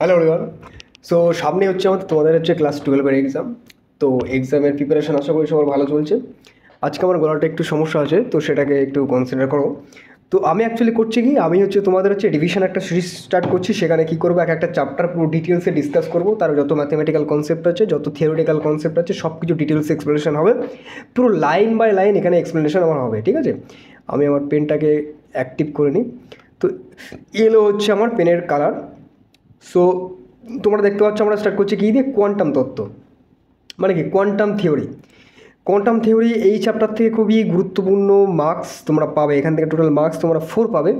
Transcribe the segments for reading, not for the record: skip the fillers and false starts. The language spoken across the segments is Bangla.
Hello everyone. সো সামনে হচ্ছে তোমাদের হচ্ছে ক্লাস 12-এর এক্সাম। তো এক্সামের প্রিপারেশন আশা করি সবার ভালো চলছে। আজকে আমার গলাটা একটু সমস্যা আছে, তো সেটাকে একটু কনসিডার করো। তো আমি অ্যাকচুয়ালি করছি কি, আমি হচ্ছে তোমাদের হচ্ছে রিভিশন একটা সিরিজ স্টার্ট করছি। সেখানে কী করবো, একটা চ্যাপ্টার পুরো ডিটেলসে ডিসকাস করবো। তার যত ম্যাথমেটিক্যাল কনসেপ্ট আছে, যত থিওরিটিক্যাল কনসেপ্ট আছে, সব কিছু ডিটেলসে এক্সপ্লেনেশন হবে। পুরো লাইন বাই লাইন এখানে এক্সপ্লেনেশন আমার হবে, ঠিক আছে? আমি আমার পেনটাকে অ্যাক্টিভ করে নিই। তো এলো হচ্ছে আমার পেনের কালার। সো তোমরা দেখতে পাচ্ছ আমরা স্টার্ট করছি কী দিয়ে, কোয়ান্টাম তত্ত্ব, মানে কি কোয়ান্টাম থিওরি। কোয়ান্টাম থিওরি এই চ্যাপ্টার থেকে খুবই গুরুত্বপূর্ণ মার্কস তোমরা পাবে। এখান থেকে টোটাল মার্কস তোমরা 4 পাবে,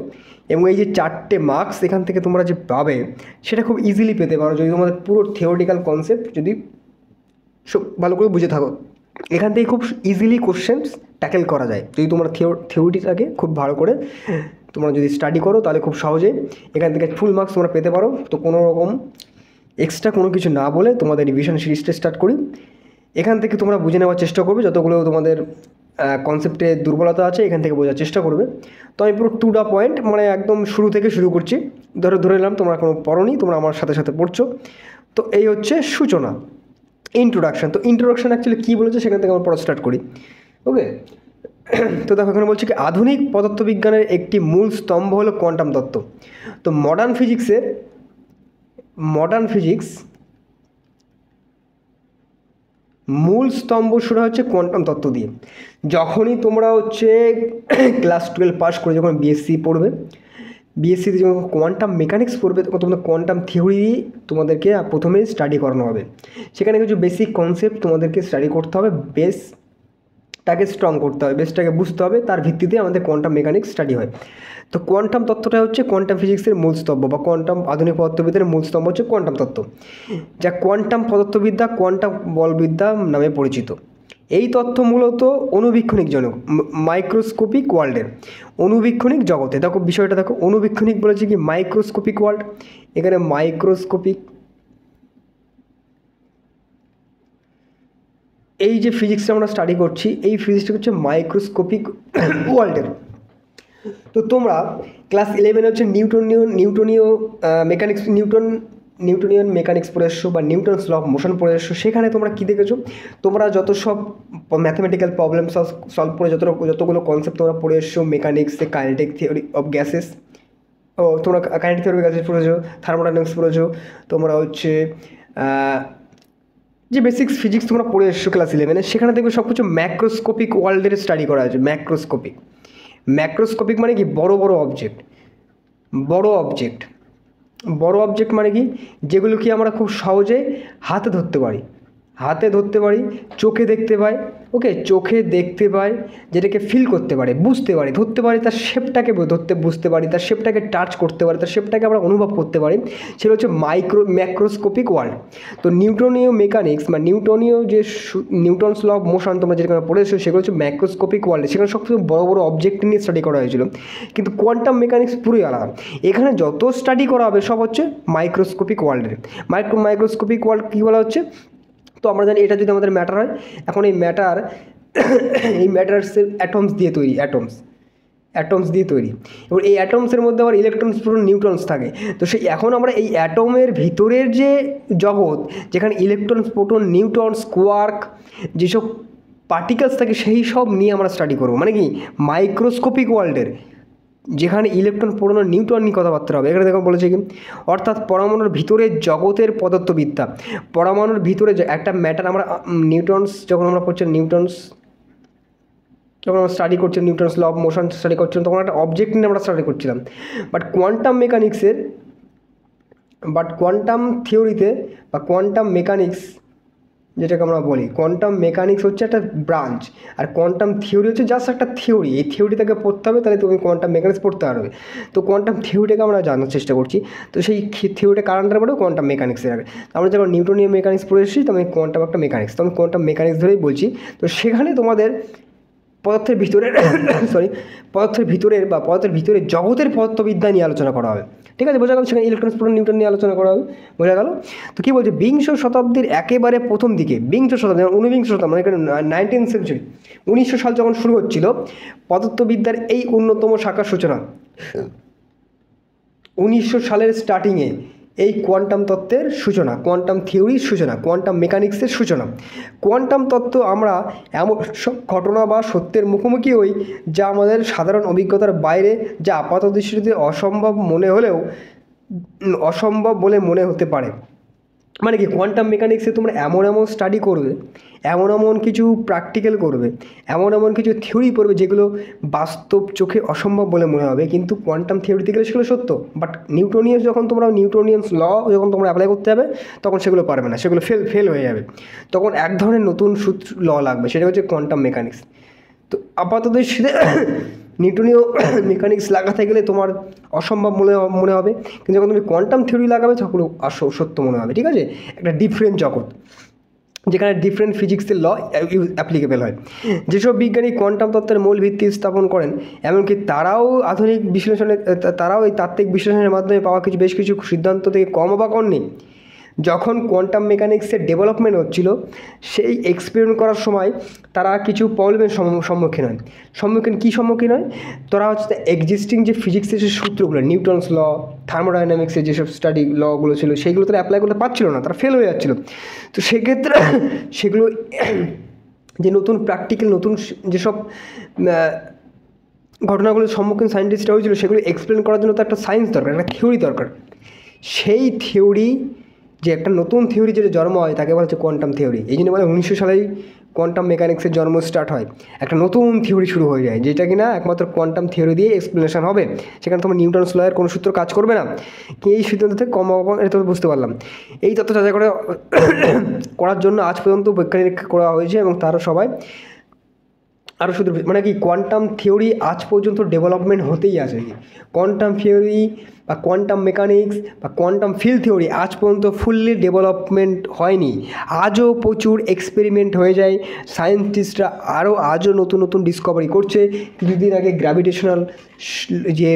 এবং এই যে 4টে মার্কস এখান থেকে তোমরা যে পাবে সেটা খুব ইজিলি পেতে পারো যদি তোমাদের পুরো থিওরিটিক্যাল কনসেপ্ট যদি সব ভালো করে বুঝে থাকো। এখান থেকে খুব ইজিলি কোশ্চেন্স ট্যাকেল করা যায় যদি তোমরা থিওরিটাকে খুব ভালো করে তোমরা যদি স্টাডি করো, তাহলে খুব সহজে এখান থেকে ফুল মার্কস তোমরা পেতে পারো। তো কোনো রকম এক্সট্রা কোনো কিছু না বলে তোমাদের রিভিশন সিরিজটা স্টার্ট করি। এখান থেকে তোমরা বুঝে নেওয়ার চেষ্টা করবে, যতগুলো তোমাদের কনসেপ্টে দুর্বলতা আছে এখান থেকে বোঝার চেষ্টা করবে। তো আমি পুরো টু দ্য পয়েন্ট, মানে একদম শুরু থেকে শুরু করছি। ধরে নিলাম তোমরা কোনো পড়োনি, তোমরা আমার সাথে সাথে পড়ছো। তো এই হচ্ছে সূচনা, ইন্ট্রোডাকশান। তো ইন্ট্রোডাকশান অ্যাকচুয়ালি কী বলেছে সেখান থেকে আমরা পড়া স্টার্ট করি। ওকে। তো দেখো এখানে বলছি কি, আধুনিক পদার্থবিজ্ঞানের একটি মূল স্তম্ভ হলো কোয়ান্টাম তত্ত্ব। তো মডার্ন ফিজিক্স মূল স্তম্ভ শুরু হচ্ছে কোয়ান্টাম তত্ত্ব দিয়ে। যখনই তোমরা হচ্ছে ক্লাস 12 পাস করে যখন বিএসসি পড়বে, বিএসসিতে যখন কোয়ান্টাম মেকানিক্স পড়বে, তখন তোমাদের কোয়ান্টাম থিওরি তোমাদেরকে প্রথমে স্টাডি করানো হবে। সেখানে কিছু বেসিক কনসেপ্ট তোমাদেরকে স্টাডি করতে হবে, বেসটাকে স্ট্রং করতে হবে, বেসটাকে বুঝতে হবে, তার ভিত্তিতে আমাদের কোয়ান্টাম মেকানিক্স স্টাডি হয়। তো কোয়ান্টাম তত্ত্বটা হচ্ছে কোয়ান্টাম ফিজিক্সের মূল স্তম্ভ, বা কোয়ান্টাম আধুনিক পদার্থবিদ্যার মূল স্তম্ভ হচ্ছে কোয়ান্টাম তত্ত্ব, যা কোয়ান্টাম পদার্থবিদ্যা, কোয়ান্টাম বলবিদ্যা নামে পরিচিত। এই তথ্য মূলত অনুবীক্ষণিক জনক, মাইক্রোস্কোপিক ওয়ার্ল্ডের, অনুবীক্ষণিক জগতে। দেখো বিষয়টা দেখো, অনুবীক্ষণিক বলেছে কি, মাইক্রোস্কোপিক ওয়ার্ল্ড, এখানে মাইক্রোস্কোপিক। এই যে ফিজিক্সটা আমরা স্টাডি করছি, এই ফিজিক্সটা হচ্ছে মাইক্রোস্কোপিক ওয়ার্ল্ডের। তো তোমরা ক্লাস 11 হচ্ছে নিউটনিয়ান মেকানিক্স পড়ে এসছো, বা নিউটনস ল অফ মোশন পড়ে এসছো। সেখানে তোমরা কী দেখেছো, তোমরা যত সব ম্যাথমেটিক্যাল প্রবলেম সলভ করে যতগুলো কনসেপ্ট তোমরা পড়ে এসছো, মেকানিক্সে কাইনেটিক থিওরি অফ গ্যাসেস, তোমরা কাইনেটিক থিওরি অফ গ্যাসেস পড়েছো, থার্মোডাইনামিক্স পড়েছো, তোমরা হচ্ছে যে বেসিক্স ফিজিক্স তোমরা পড়ে এসছো ক্লাস 11-এ। সেখানে দেখবে সব কিছু ম্যাক্রোস্কোপিক ওয়ার্ল্ডের স্টাডি করা আছে। ম্যাক্রোস্কোপিক মানে কি, বড় অবজেক্ট মানে কি, যেগুলো কি আমরা খুব সহজে হাতে ধরতে পারি, চোখে দেখতে পাই। ওকে, চোখে দেখতে পাই, যেটাকে ফিল করতে পারে, ধরতে পারি, তার শেপটাকে বুঝতে পারি, তার শেপটাকে টাচ করতে পারি, তার শেপটাকে আমরা অনুভব করতে পারি। সেটা হচ্ছে ম্যাক্রোস্কোপিক ওয়ার্ল্ড। তো নিউটনীয় মেকানিক্স বা নিউটনস ল অফ মোশন তোমরা যেখানে পড়েছো, সেগুলো হচ্ছে ম্যাক্রোস্কোপিক ওয়ার্ল্ড। সেখানে সবচেয়ে বড় অবজেক্ট নিয়ে স্টাডি করা হয়েছিল। কিন্তু কোয়ান্টাম মেকানিক্স পুরোই আলাদা। এখানে যত স্টাডি করা হবে সব হচ্ছে মাইক্রোস্কোপিক ওয়ার্ল্ডের। মাইক্রোস্কোপিক ওয়ার্ল্ড কী বলা হচ্ছে, তো আমরা জানি এটা যদি আমাদের ম্যাটার হয়, এখন এই ম্যাটারসের অ্যাটমস দিয়ে তৈরি, এবার এই অ্যাটমসের মধ্যে আবার ইলেকট্রনস, নিউট্রনস থাকে। তো এখন আমরা এই অ্যাটমের ভিতরের যে জগৎ, যেখানে ইলেকট্রনস, প্রোটন, নিউট্রনস, কোয়ার্ক, যেসব পার্টিকেলস থাকে, সেই সব নিয়ে আমরা স্টাডি করবো। মানে কি, মাইক্রোস্কোপিক ওয়ার্ল্ডের, যেখানে ইলেকট্রন, প্রোটন, নিউট্রন নিয়ে কথাবার্তা হবে। এখানে দেখো বলেছে কি, অর্থাৎ পরমাণুর ভিতরের জগতের পদার্থবিদ্যা। পরমাণুর ভিতরে একটা ম্যাটার, আমরা যখন আমরা স্টাডি করছি, Newton's law of motion study করছিলাম, তখন একটা অবজেক্ট নিয়ে আমরা স্টাডি করছিলাম। বাট কোয়ান্টাম থিওরিতে বা কোয়ান্টাম মেকানিক্স যেটাকে আমরা বলি, কোয়ান্টাম মেকানিক্স হচ্ছে একটা ব্রাঞ্চ, আর কোয়ান্টাম থিওরি হচ্ছে জাস্ট একটা থিওরি। এই থিওরিটাকে পড়তে হবে, তাহলে তুমি কোয়ান্টাম মেকানিক্স পড়তে পারবে। তো কোয়ান্টাম থিওরিটাকে আমরা জানার চেষ্টা করছি। তো সেই থিওরিটা কার আন্ডারে পড়ে, কোয়ান্টাম মেকানিক্সের আগে। আমরা যখন নিউটনীয় মেকানিক্স পড়ে এসেছি, তো আমি কোয়ান্টাম একটা মেকানিক্স, তো আমি কোয়ান্টাম মেকানিক্স ধরেই বলছি। তো সেখানে তোমাদের পদার্থের ভিতরের জগতের পদার্থবিদ্যা নিয়ে আলোচনা করা হবে। ঠিক আছে, বোঝা গেল? সেখানে ইলেকট্রন, প্রোটন, নিউটন নিয়ে আলোচনা করা হবে, বোঝা গেল? তো কী বলছে, বিংশ শতাব্দীর একেবারে প্রথম দিকে, ঊনবিংশ শতাব্দী মানে 19th সেঞ্চুরি, 1900 সাল যখন শুরু হচ্ছিল, পদার্থবিদ্যার এই অন্যতম শাখার সূচনা 1900 সালের স্টার্টিংয়ে এই কোয়ান্টাম তত্ত্বের সূচনা, কোয়ান্টাম থিওরির সূচনা, কোয়ান্টাম মেকানিক্সের সূচনা। কোয়ান্টাম তত্ত্ব আমরা এমন সব ঘটনা বা সত্যের মুখোমুখি হই যা আমাদের সাধারণ অভিজ্ঞতার বাইরে, যা আপাত দৃষ্টিতে অসম্ভব মনে হলেও অসম্ভব বলে মনে হতে পারে। মানে কি, কোয়ান্টাম মেকানিক্সে তোমরা এমন এমন স্টাডি করবে, এমন এমন কিছু প্র্যাকটিক্যাল করবে, এমন এমন কিছু থিওরি পড়বে যেগুলো বাস্তব চোখে অসম্ভব বলে মনে হবে, কিন্তু কোয়ান্টাম থিওরিতে গেলে সেগুলো সত্য। বাট নিউটনিয়াস যখন তোমরা নিউটনিয়ান্স ল যখন তোমরা অ্যাপ্লাই করতে যাবে তখন সেগুলো পারবে না, সেগুলো ফেল হয়ে যাবে। তখন এক ধরনের নতুন সূত্র ল লাগবে, সেটা হচ্ছে কোয়ান্টাম মেকানিক্স। তো আপাতত সেটা নিউটনীয় মেকানিক্স লাগাতে গেলে তোমার অসম্ভব মনে হবে, কিন্তু যখন তুমি কোয়ান্টাম থিওরি লাগাবে তখন সত্য মনে হবে। ঠিক আছে, একটা ডিফারেন্ট জগৎ যেখানে ডিফারেন্ট ফিজিক্সের ল অ্যাপ্লিকেবল হয়। যেসব বিজ্ঞানী কোয়ান্টাম তত্ত্বের মূল ভিত্তি স্থাপন করেন, এমনকি তারাও আধুনিক বিশ্লেষণে তারাও এই তাত্ত্বিক বিশ্লেষণের মাধ্যমে পাওয়া বেশ কিছু সিদ্ধান্ত থেকে কম অবাক হননি। যখন কোয়ান্টাম মেকানিক্সের ডেভেলপমেন্ট হচ্ছিল, সেই এক্সপেরিমেন্ট করার সময় তারা কিছু প্রবলেমের সম্মুখীন হয়। তারা হচ্ছে এক্সিস্টিং যে ফিজিক্সের যে সূত্রগুলো, নিউটনস ল, থার্মোডাইনামিক্সের যেসব স্টাডি লগুলো ছিল, সেইগুলো তারা অ্যাপ্লাই করতে পারছিল না, তারা ফেল হয়ে যাচ্ছিলো। তো সেক্ষেত্রে সেগুলো যে নতুন প্র্যাকটিক্যাল নতুন যেসব ঘটনাগুলোর সম্মুখীন সায়েন্টিস্টরা হয়েছিল, সেগুলো এক্সপ্লেন করার জন্য তো একটা সায়েন্স দরকার, একটা থিওরি দরকার। সেই থিওরি, যে একটা নতুন থিওরি যেটা জন্ম হয় তাকে বলা হচ্ছে কোয়ান্টাম থিওরি। এই জন্য বলে 1900 সালেই কোয়ান্টাম মেকানিক্সের জন্ম স্টার্ট হয়, একটা নতুন থিওরি শুরু হয়ে যায়, যেটা কিনা একমাত্র কোয়ান্টাম থিওরি দিয়ে এক্সপ্লেনেশন হবে। সেখানে তোমার নিউটনস লয়ের কোনো সূত্র কাজ করবে না। কি এই সিদ্ধান্ত থেকে কম এটা বুঝতে পারলাম। এই তথ্য যাচাই করার জন্য আজ পর্যন্ত বৈজ্ঞানিক করা হয়েছে, এবং তারা সবাই আরও শুধু মানে কি, কোয়ান্টাম থিওরি আজ পর্যন্ত ডেভেলপমেন্ট হতেই আছে। কোয়ান্টাম থিওরি বা কোয়ান্টাম মেকানিক্স বা কোয়ান্টাম ফিল্ড থিওরি আজ পর্যন্ত ফুললি ডেভেলপমেন্ট হয়নি। আজও প্রচুর এক্সপেরিমেন্ট হয়ে যায়, সায়েন্টিস্টরা আজও নতুন নতুন ডিসকভারি করছে। কিছুদিন আগে গ্র্যাভিটেশনাল যে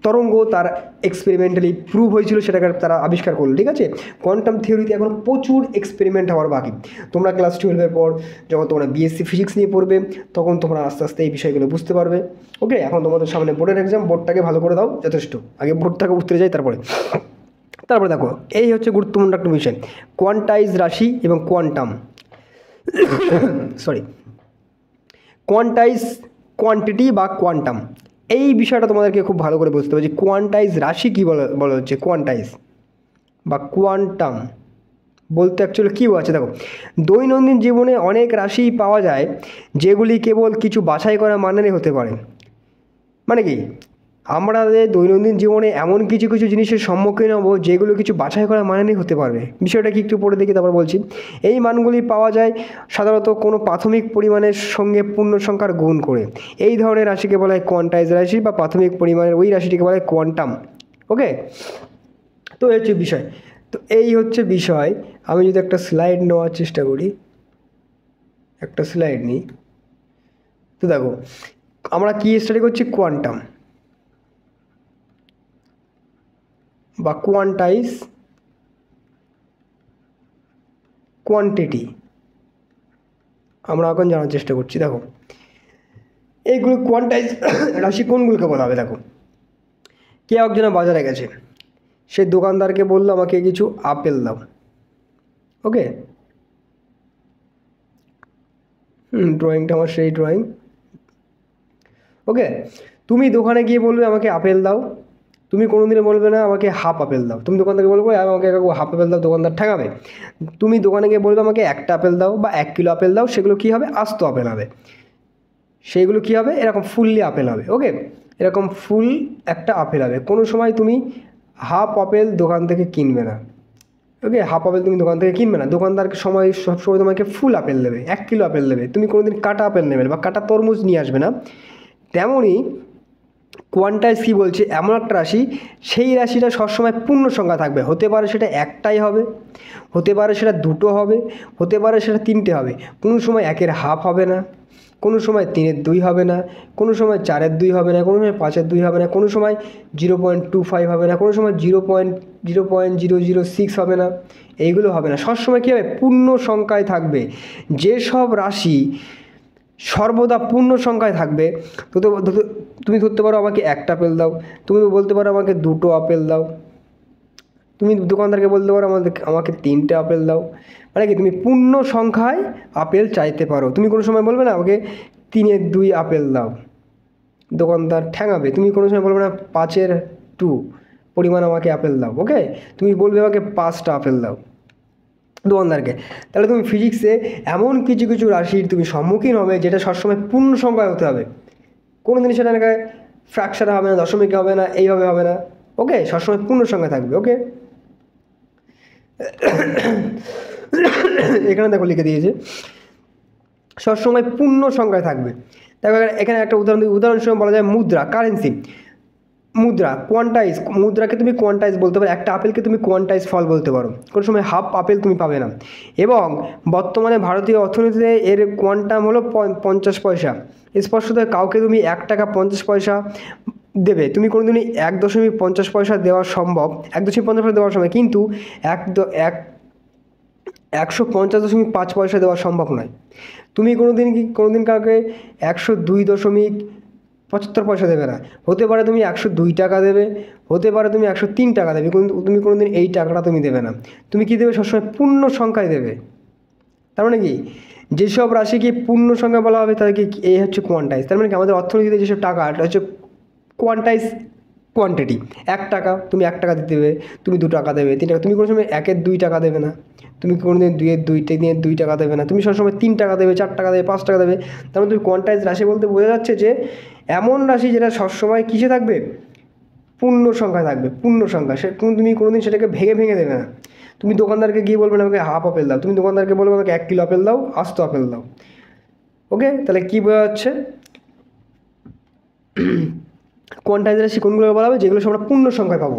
তরঙ্গ, তার এক্সপেরিমেন্টালি প্রুভ হয়েছিল, সেটাকে তারা আবিষ্কার করলো। ঠিক আছে, কোয়ান্টাম থিওরিতে এখন প্রচুর এক্সপেরিমেন্ট হওয়ার বাকি। তোমরা ক্লাস 12-এর পর যখন তোমরা বিএসসি ফিজিক্স নিয়ে পড়বে, তখন তোমরা আস্তে আস্তে এই বিষয়গুলো বুঝতে পারবে। ওকে, এখন তোমাদের সামনে বোর্ডের এক্সাম, বোর্ডটাকে ভালো করে দাও যথেষ্ট, আগে বোর্ডটাকে উতরে যায়, তারপরে দেখো এই হচ্ছে গুরুত্বপূর্ণ একটা বিষয়, কোয়ান্টাইজ রাশি এবং কোয়ান্টাইজ কোয়ান্টিটি বা কোয়ান্টাম। এই বিষয়টা তোমাদেরকে খুব ভালো করে বুঝতে হবে যে কোয়ান্টাইজ রাশি কী বলা হচ্ছে, কোয়ান্টাইজ বা কোয়ান্টাম বলতে অ্যাকচুয়ালি কী আছে। দেখো, দৈনন্দিন জীবনে অনেক রাশি পাওয়া যায় যেগুলি কেবল কিছু বাছাই করা মানেরই হতে পারে। মানে কি, আমাদের দৈনন্দিন জীবনে এমন কিছু কিছু জিনিসের সম্মুখীন হব যেগুলো কিছু বাছাই করা মানেরই হতে পারবে। বিষয়টা কি একটু পড়ে দেখি, তারপর বলছি। এই মানগুলি পাওয়া যায় সাধারণত কোনো প্রাথমিক পরিমাণের সঙ্গে পূর্ণ সংখ্যার গুণ করে। এই ধরনের রাশিকে বলা হয় কোয়ান্টাইজ রাশি, বা প্রাথমিক পরিমাণের ওই রাশিটিকে বলা হয় কোয়ান্টাম। ওকে, তো এই হচ্ছে বিষয়। তো এই হচ্ছে বিষয়। আমি যদি একটা স্লাইড নেওয়ার চেষ্টা করি, একটা স্লাইড নিই, তো দেখো আমরা কি স্টাডি করছি, কোয়ান্টাম বা কোয়ান্টাইজ কোয়ান্টিটি আমরা এখন জানার চেষ্টা করছি। দেখো এইগুলো কোয়ান্টাইজ রাশি কোনগুলোকে বলা হবে। দেখো, কে একজনে বাজারে গেছে, সে দোকানদারকে বললো আমাকে কিছু আপেল দাও। ওকে, ড্রয়িংটা আমার সেই ড্রয়িং। ওকে, তুমি দোকানে গিয়ে বলবে আমাকে আপেল দাও, তুমি কোনো দিনে বলবে না আমাকে হাফ আপেল দাও। তুমি দোকানদারকে বলবে আমাকে হাফ আপেল দাও, দোকানদার ঠেকাবে। তুমি দোকানে গিয়ে বলবে আমাকে একটা আপেল দাও বা 1 কিলো আপেল দাও, সেগুলো কী হবে, আস্ত আপেল হবে। সেইগুলো কী হবে, এরকম ফুললি আপেল হবে। ওকে, এরকম ফুল একটা আপেল হবে। কোনো সময় তুমি হাফ আপেল দোকান থেকে কিনবে না। ওকে, হাফ আপেল তুমি দোকান থেকে কিনবে না, দোকানদারকে সবসময় তোমাকে ফুল আপেল দেবে, 1 কিলো আপেল দেবে। তুমি কোনোদিন কাটা আপেল নেবে না বা কাটা তরমুজ নিয়ে আসবে না। তেমনই কোয়ান্টাইজ কী বলছে, এমন একটা রাশি, সেই রাশিটা সবসময় পূর্ণ সংখ্যা থাকবে। হতে পারে সেটা একটাই হবে, হতে পারে সেটা দুটো হবে, হতে পারে সেটা 3টে হবে। কোনো সময় 1-এর হাফ হবে না, কোনো সময় 3-এর 2 হবে না, কোনো সময় 4-এর 2 হবে না, কোনো সময় 5-এর 2 হবে না, কোনো সময় 0.25 হবে না, কোনো সময় 0.006 হবে না। এইগুলো হবে না, সবসময় কী হবে, পূর্ণ সংখ্যায় থাকবে। যেসব রাশি সর্বদা পূর্ণ সংখ্যায় থাকবে, তো তুমি ধরতে পারো আমাকে একটা আপেল দাও, তুমি বলতে পারো আমাকে 2টো আপেল দাও, তুমি দোকানদারকে বলতে পারো আমাকে 3টে আপেল দাও, মানে কি তুমি পূর্ণ সংখ্যায় আপেল চাইতে পারো। তুমি কোনো সময় বলবে না আমাকে 3-2 আপেল দাও, দোকানদার ঠ্যাঙাবে। তুমি কোনো সময় বলবে না 5-2 পরিমাণ আমাকে আপেল দাও, ওকে? তুমি বলবে আমাকে 5টা আপেল দাও দোকানদারকে। তাহলে তুমি ফিজিক্সে এমন কিছু কিছু রাশির তুমি সম্মুখীন হবে যেটা সবসময় পূর্ণ সংখ্যায় হতে হবে। কোনো দিন সেটা নাকি ফ্র্যাকশানে হবে না, দশমিকে হবে না, এইভাবে হবে না, ওকে? সবসময় পূর্ণ সংখ্যা থাকবে, ওকে? এখানে দেখো লিখে দিয়েছে সবসময় পূর্ণ সংখ্যায় থাকবে। দেখো এখানে একটা উদাহরণস্বরূপ বলা যায় মুদ্রা, কারেন্সি। মুদ্রা কোয়ান্টাইজ, মুদ্রাকে তুমি কোয়ান্টাইজ বলতে পারো, একটা আপেলকে তুমি কোয়ান্টাইজ ফল বলতে পারো। কোনো সময় হাফ আপেল তুমি পাবে না। এবং বর্তমানে ভারতীয় অর্থনীতিতে এর কোয়ান্টাম হলো 50 পয়সা। স্পষ্টত কাউকে তুমি 1 টাকা 50 পয়সা দেবে, তুমি কোনো দিনই 1.50 পয়সা দেওয়া সম্ভব, 1.50 পয়সা দেওয়া সম্ভব, কিন্তু 150.5 পয়সা দেওয়া সম্ভব নয়। তুমি কোনো দিন কাউকে 102.75 পয়সা দেবে না। হতে পারে তুমি 102 টাকা দেবে, হতে পারে তুমি 103 টাকা দেবে, কিন্তু তুমি কোনো দিন এই টাকাটা তুমি দেবে না। তুমি কী দেবে? সবসময় পূর্ণ সংখ্যায় দেবে। তার মানে কি যেসব রাশিকে পূর্ণ সংখ্যা বলা হবে তাদেরকে এই হচ্ছে কোয়ান্টাইজ। তার মানে কি আমাদের অর্থনীতিতে যেসব টাকা হচ্ছে কোয়ান্টাইজ কোয়ান্টিটি। 1 টাকা তুমি 1 টাকা দিতে দেবে, তুমি 2 টাকা দেবে, 3 টাকা, তুমি কোনো সময় 1-2 টাকা দেবে না, তুমি কোনো দিন 2 টাকা দেবে না, তুমি সবসময় 3 টাকা দেবে, 4 টাকা দেবে, 5 টাকা দেবে। তার মানে তুমি কোয়ান্টাইজ রাশি বলতে বোঝা যাচ্ছে যে এমন রাশি যেটা সবসময় কিসে থাকবে? পূর্ণ সংখ্যা থাকবে, পূর্ণ সংখ্যা। সে তুমি কোনো দিন সেটাকে ভেঙে দেবে না। তুমি দোকানদারকে গিয়ে বলবে না আমাকে হাফ আপেল দাও, তুমি দোকানদারকে বলবে আমাকে 1 কিলো আপেল দাও, আস্ত আপেল দাও, ওকে? তাহলে কী বোঝা যাচ্ছে? কোয়ান্টাইজ রাশি কোনগুলো বলা হবে? যেগুলো আমরা পূর্ণ সংখ্যায় পাবো।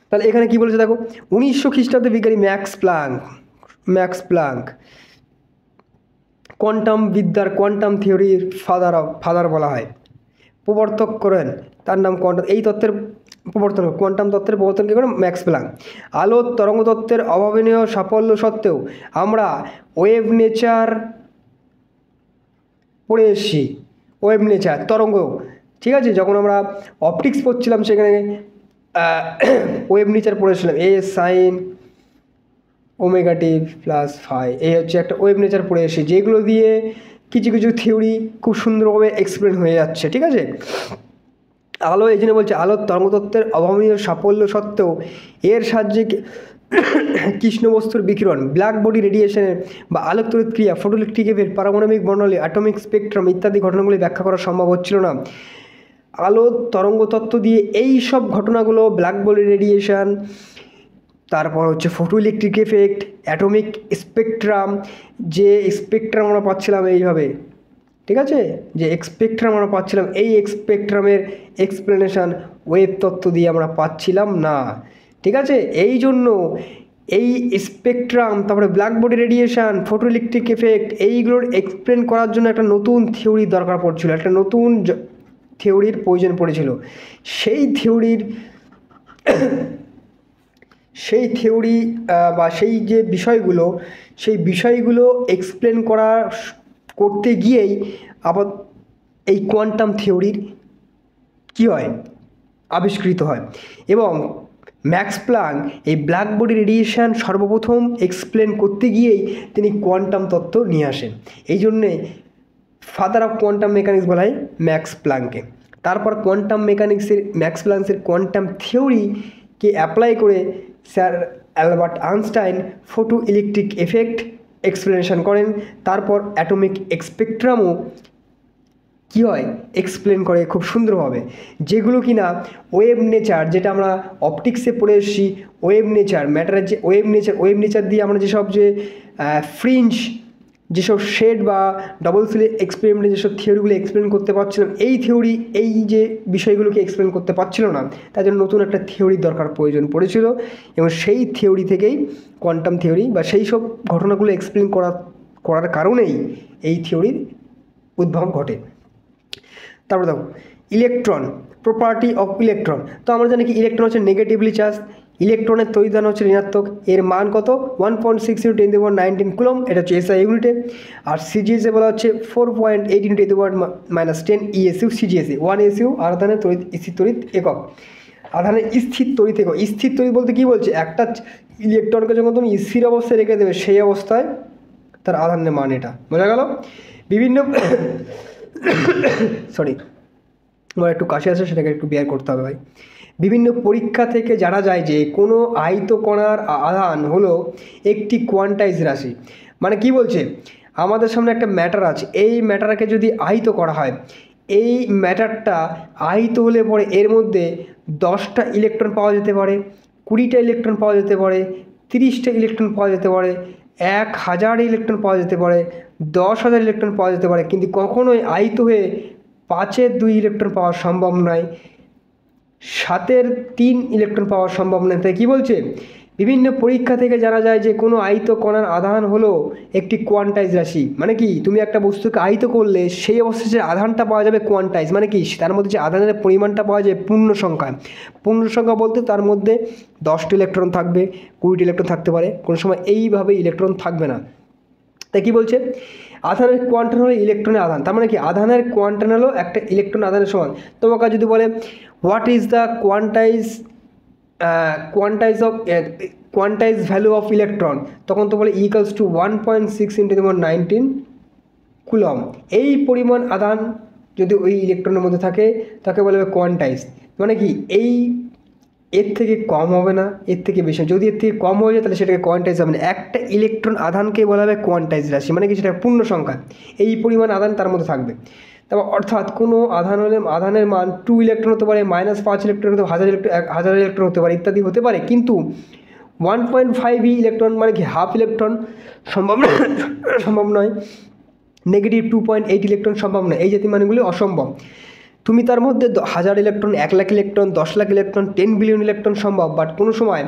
তাহলে এখানে কি বলেছে দেখো, 1900 খ্রিস্টাব্দে বিজ্ঞানী ম্যাক্স প্লাঙ্ক কোয়ান্টাম বিদ্যার, কোয়ান্টাম থিওরির ফাদার বলা হয়, প্রবর্তক করেন। তার নাম কোয়ান্টাম, এই তত্ত্বের প্রবর্তন, কোয়ান্টাম তত্ত্বের প্রবর্তন কী করেন? Max Planck. আলোর তরঙ্গ তত্ত্বের অভাবনীয় সাফল্য সত্ত্বেও আমরা ওয়েভ নেচার পড়ে এসেছি, ওয়েভ নেচার তরঙ্গ, ঠিক আছে? যখন আমরা অপটিক্স পড়ছিলাম সেখানে ওয়েভ নেচার পড়েছিলাম, এ sine omega t plus phi, এই হচ্ছে একটা ওয়েভ নেচার পড়ে এসেছি, যেগুলো দিয়ে কিছু কিছু থিওরি খুব সুন্দরভাবে এক্সপ্লেন হয়ে যাচ্ছে, ঠিক আছে? আলো, এই জন্য বলছে আলোর তরঙ্গতত্ত্বের অভাবনীয় সাফল্য সত্ত্বেও এর সাহায্যে কৃষ্ণবস্তুর বিকিরণ, ব্ল্যাক বডি রেডিয়েশনের বা আলোক তড়িৎ ক্রিয়া, ফটোইলেকট্রিক ওয়েভ, পারমাণবিক বর্ণালী, অ্যাটমিক স্পেকট্রাম ইত্যাদি ঘটনাগুলি ব্যাখ্যা করা সম্ভব হচ্ছিল না। আলোর তরঙ্গতত্ত্ব দিয়ে এই সব ঘটনাগুলো, ব্ল্যাক বডি রেডিয়েশন, তারপর হচ্ছে photo electric effect, atomic spectrum, যে স্পেকট্রাম আমরা পাচ্ছিলাম এইভাবে, ঠিক আছে? যে স্পেকট্রাম আমরা পাচ্ছিলাম, এই স্পেকট্রামের এক্সপ্লেনেশান ওয়েভ তত্ত্ব দিয়ে আমরা পাচ্ছিলাম না, ঠিক আছে? এই জন্য এই স্পেকট্রাম, তারপরে black body radiation, photo electric effect, এইগুলোর এক্সপ্লেন করার জন্য একটা নতুন থিওরি দরকার পড়ছিল, একটা নতুন থিওরির প্রয়োজন পড়েছিল। সেই থিওরি বা সেই যে বিষয়গুলো, সেই বিষয়গুলো এক্সপ্লেন করতে গিয়েই আবার এই কোয়ান্টাম থিওরির কী হয়? আবিষ্কৃত হয়। এবং ম্যাক্স প্লাঙ্ক এই ব্ল্যাক বডি রেডিয়েশন সর্বপ্রথম এক্সপ্লেন করতে গিয়েই তিনি কোয়ান্টাম তত্ত্ব নিয়ে আসেন। এই জন্যে ফাদার অফ কোয়ান্টাম মেকানিক্স বলা হয় ম্যাক্স প্লাঙ্ককে। তারপর কোয়ান্টাম মেকানিক্সের ম্যাক্স প্লাঙ্কের কোয়ান্টাম থিওরিকে অ্যাপ্লাই করে sir Albert Einstein photo electric effect explanation করেন। তারপর অ্যাটমিক স্পেকট্রামও কী হয়? এক্সপ্লেন করে খুব সুন্দরভাবে, যেগুলো কিনা ওয়েভ নেচার, যেটা আমরা অপটিক্সে পড়ে এসেছি, ওয়েভ নেচার, ম্যাটারের যে ওয়েভ নেচার দিয়ে আমরা যেসব যে ফ্রিঞ্জ, যেসব শেড বা ডবল স্লিট এক্সপেরিমেন্টে যেসব থিওরিগুলো এক্সপ্লেন করতে পারছিলাম, এই থিওরি এই যে বিষয়গুলোকে এক্সপ্লেন করতে পারছিল না, তার জন্য নতুন একটা থিওরির প্রয়োজন পড়েছিল। এবং সেই থিওরি থেকেই কোয়ান্টাম থিওরি বা সেই সব ঘটনাগুলো এক্সপ্লেন করার কারণেই এই থিওরির উদ্ভব ঘটে। তারপরে দেখো ইলেকট্রন, প্রপার্টি অফ ইলেকট্রন। তো আমরা জানি কি ইলেকট্রন হচ্ছে নেগেটিভলি চার্জ, ইলেকট্রনের তড়িৎদান হচ্ছে ঋণাত্মক, এর মান কত? 1.6 × 10⁻19 কুলম, এটা হচ্ছে এসআই ইউনিটে। আর সিজিএসে বলা হচ্ছে 4.8 × 10⁻−10 ইএসইউ সিজিএসে, 1 এসইউ আধানের তড়িৎ স্থির তড়িৎ একক। আধানের স্থির তড়িৎ একক। স্থির তড়িৎ বলতে কী বলছে, একটা ইলেকট্রনকে যখন তুমি স্থির অবস্থায় রেখে দেবে সেই অবস্থায় তার আধানের মান, এটা বোঝা গেল। বিভিন্ন সরি, আমার একটু কাশি আছে, সেটাকে একটু বেয়ার করতে হবে ভাই। বিভিন্ন পরীক্ষা থেকে জানা যায় যে কোনো আয়তকণার আধান হলো একটি কোয়ান্টাইজ রাশি। মানে কি বলছে, আমাদের সামনে একটা ম্যাটার আছে, এই ম্যাটারকে যদি আহিত করা হয়, এই ম্যাটারটা আহিত হলে পরে এর মধ্যে 10টা ইলেকট্রন পাওয়া যেতে পারে, 20টা ইলেকট্রন পাওয়া যেতে পারে, 30টা ইলেকট্রন পাওয়া যেতে পারে, 1000 ইলেকট্রন পাওয়া যেতে পারে, 10,000 ইলেকট্রন পাওয়া যেতে পারে, কিন্তু কখনোই আহিত হয়ে 5-এর 2 ইলেকট্রন পাওয়া সম্ভব নয়, 7-এর 3 ইলেকট্রন পাওয়া সম্ভব নয়। তাই কী বলছে, বিভিন্ন পরীক্ষা থেকে জানা যায় যে কোনো আহিত কণার আধান হলো একটি কোয়ান্টাইজ রাশি। মানে কি, তুমি একটা বস্তুকে আহিত করলে সেই অবস্থায় যে আধানটা পাওয়া যাবে কোয়ান্টাইজ, মানে কি তার মধ্যে যে আধানের পরিমাণটা পাওয়া যায় পূর্ণ সংখ্যা। পূর্ণ সংখ্যা বলতে তার মধ্যে 10টি ইলেকট্রন থাকবে, 20টি ইলেকট্রন থাকতে পারে, কোনো সময় এইভাবে ইলেকট্রন থাকবে না। তাই কী বলছে, আধানের কোয়ান্টাম হলো ইলেকট্রনের আধান। তার মানে কি, আধানের কোয়ান্টাম হলো একটা ইলেকট্রন আধানের সমান। তোমাকে যদি বলে what is the quantise value of electron, তখন তো বলে ইকুয়ালস টু 1.6 × 10⁻19 কুলম। এই পরিমাণ আধান যদি ওই ইলেকট্রনের মধ্যে থাকে তাকে বলা হবে কোয়ান্টাইজ। মানে কি, এর থেকে কম হবে না, এর থেকে বেশি। যদি এর থেকে কম হয়ে যায় তাহলে সেটাকে কোয়ান্টাইজ হবে না। একটা ইলেকট্রন আধানকে বলা হবে কোয়ান্টাইজ রাশি, মানে কি সেটা পূর্ণ সংখ্যা, এই পরিমাণ আধান তার মধ্যে থাকবে। তারপর অর্থাৎ কোনো আধান হলে আধানের মান 2 ইলেকট্রন হতে পারে, -5 ইলেকট্রন হতে পারে, 1000 ইলেকট্রন হতে পারে, ইত্যাদি হতে পারে, কিন্তু 1.5 ইলেকট্রন মানে কি হাফ ইলেকট্রন সম্ভব নয়, -2.8 ইলেকট্রন সম্ভব নয়, এই জাতীয় মানগুলি অসম্ভব। তুমি তার মধ্যে 1000 electron, 1 lakh electron, 10 lakh electron, 10 billion electron সম্ভব, বাট কোনো সময়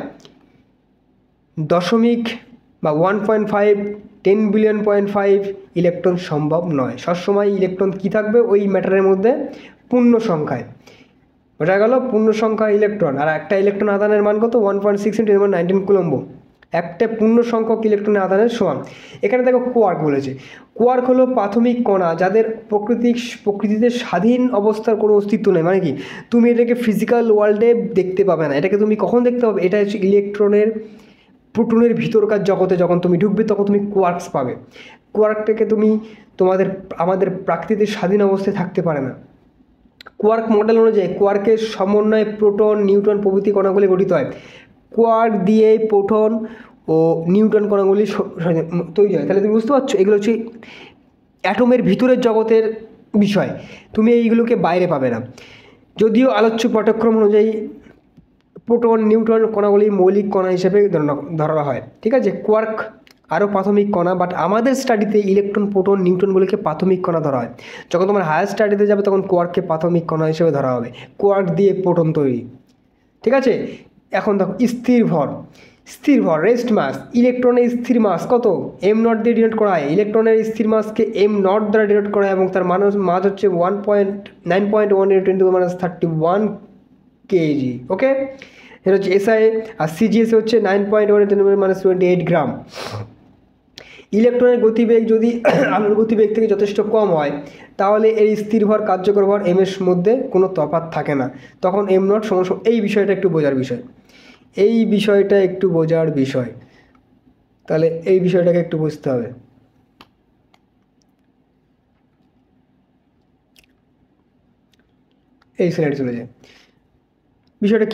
1.5 10 বিলিয়ন 0.5 ইলেকট্রন সম্ভব নয়। সবসময় ইলেকট্রন কী থাকবে ওই ম্যাটারের মধ্যে পূর্ণ সংখ্যায়, বোঝা গেল, পূর্ণ সংখ্যা ইলেকট্রন। আর একটা ইলেকট্রন আধানের মান কত, 1.6 × 10⁻19 কুলম্ব, একটা পূর্ণ সংখ্যক ইলেকট্রনের আধানের সমান। এখানে দেখো কোয়ার্ক বলেছে। কোয়ার্ক হলো প্রাথমিক কণা যাদের প্রকৃতিতে স্বাধীন অবস্থার কোনো অস্তিত্ব নেই। মানে কি, তুমি এটাকে ফিজিক্যাল ওয়ার্ল্ডে দেখতে পাবে না, এটাকে তুমি কখন দেখতে পাবে, এটা হচ্ছে প্রোটনের ভিতরকার জগতে যখন তুমি ঢুকবে তখন তুমি কোয়ার্কস পাবে। কোয়ার্কটাকে আমাদের প্রাকৃতিক স্বাধীন অবস্থায় থাকতে পারে না। কোয়ার্ক মডেল অনুযায়ী কোয়ার্কের সমন্বয়ে প্রোটন, নিউট্রন প্রভৃতি কণাগুলি গঠিত হয়। কোয়ার্ক দিয়ে প্রোটন ও নিউট্রন কণাগুলি তৈরি হয়। তাহলে তুমি বুঝতে পারছো, এগুলো হচ্ছে অ্যাটমের ভিতরের জগতের বিষয়, তুমি এইগুলোকে বাইরে পাবে না। যদিও আলোচ্য পাঠ্যক্রম অনুযায়ী প্রোটন, নিউট্রন কণাগুলি মৌলিক কণা হিসেবে ধরা হয়, ঠিক আছে। কোয়ার্ক আরও প্রাথমিক কণা, বাট আমাদের স্টাডিতে ইলেকট্রন, প্রোটন, নিউট্রনগুলিকে প্রাথমিক কণা ধরা হয়। যখন তোমার হায়ার স্টাডিতে যাবে তখন কোয়ার্ককে প্রাথমিক কণা হিসেবে ধরা হবে। কোয়ার্ক দিয়ে প্রোটন তৈরি, ঠিক আছে। এখন দেখো স্থির ভর রেস্ট মাস। ইলেকট্রনের স্থির মাস কত, m0 দিয়ে ডিনোট করা হয়। ইলেকট্রনের স্থির মাসকে m0 দ্বারা ডিনোট করা হয় এবং তার মাস হচ্ছে 9.1 × 10⁻31 কেজি। ওকে, এটা হচ্ছে SI। আর CGS হচ্ছে 9.1 × 10⁻28 গ্রাম। ইলেকট্রনের গতিবেগ যদি আলোর গতিবেগ থেকে যথেষ্ট কম হয় তাহলে এই স্থির ভর কার্যকর ভর m এর মধ্যে কোনো তফাৎ থাকে না, তখন m0 সমান। এই বিষয়টা একটু বোঝার বিষয়, তাহলে এই বিষয়টাকে একটু বুঝতে হবে। এই স্লাইডে চলে যায়। বিষয়টা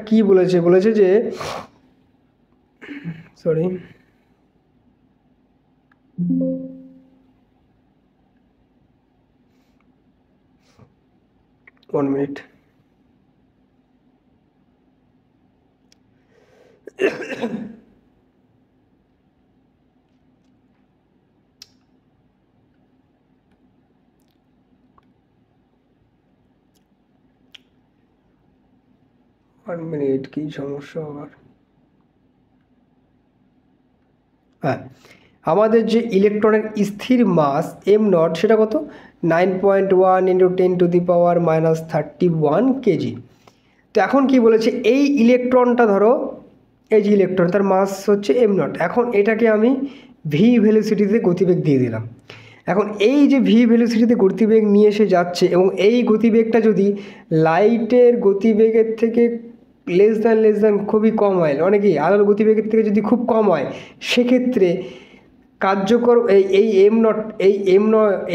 কি বলেছে যে সরি, 1 মিনিট। কি সমস্যা আবার, হ্যাঁ, আমাদের যে ইলেকট্রনের স্থির মাস m0 সেটা কত, 9.1 × 10⁻31 কেজি। তো এখন কি বলেছে, এই ইলেকট্রনটা ধরো, এই যে ইলেকট্রন তার মাস হচ্ছে m0। এখন এটাকে আমি v ভেলোসিটিতে গতিবেগ দিয়ে দিলাম। এখন এই যে ভি ভেলোসিটিতে গতিবেগ নিয়ে এসে যাচ্ছে এবং এই গতিবেগটা যদি লাইটের গতিবেগের থেকে লেস দ্যান খুবই কম হয়, মানে কি আলোর গতিবেগের থেকে যদি খুব কম হয়, সেক্ষেত্রে কার্যকর এই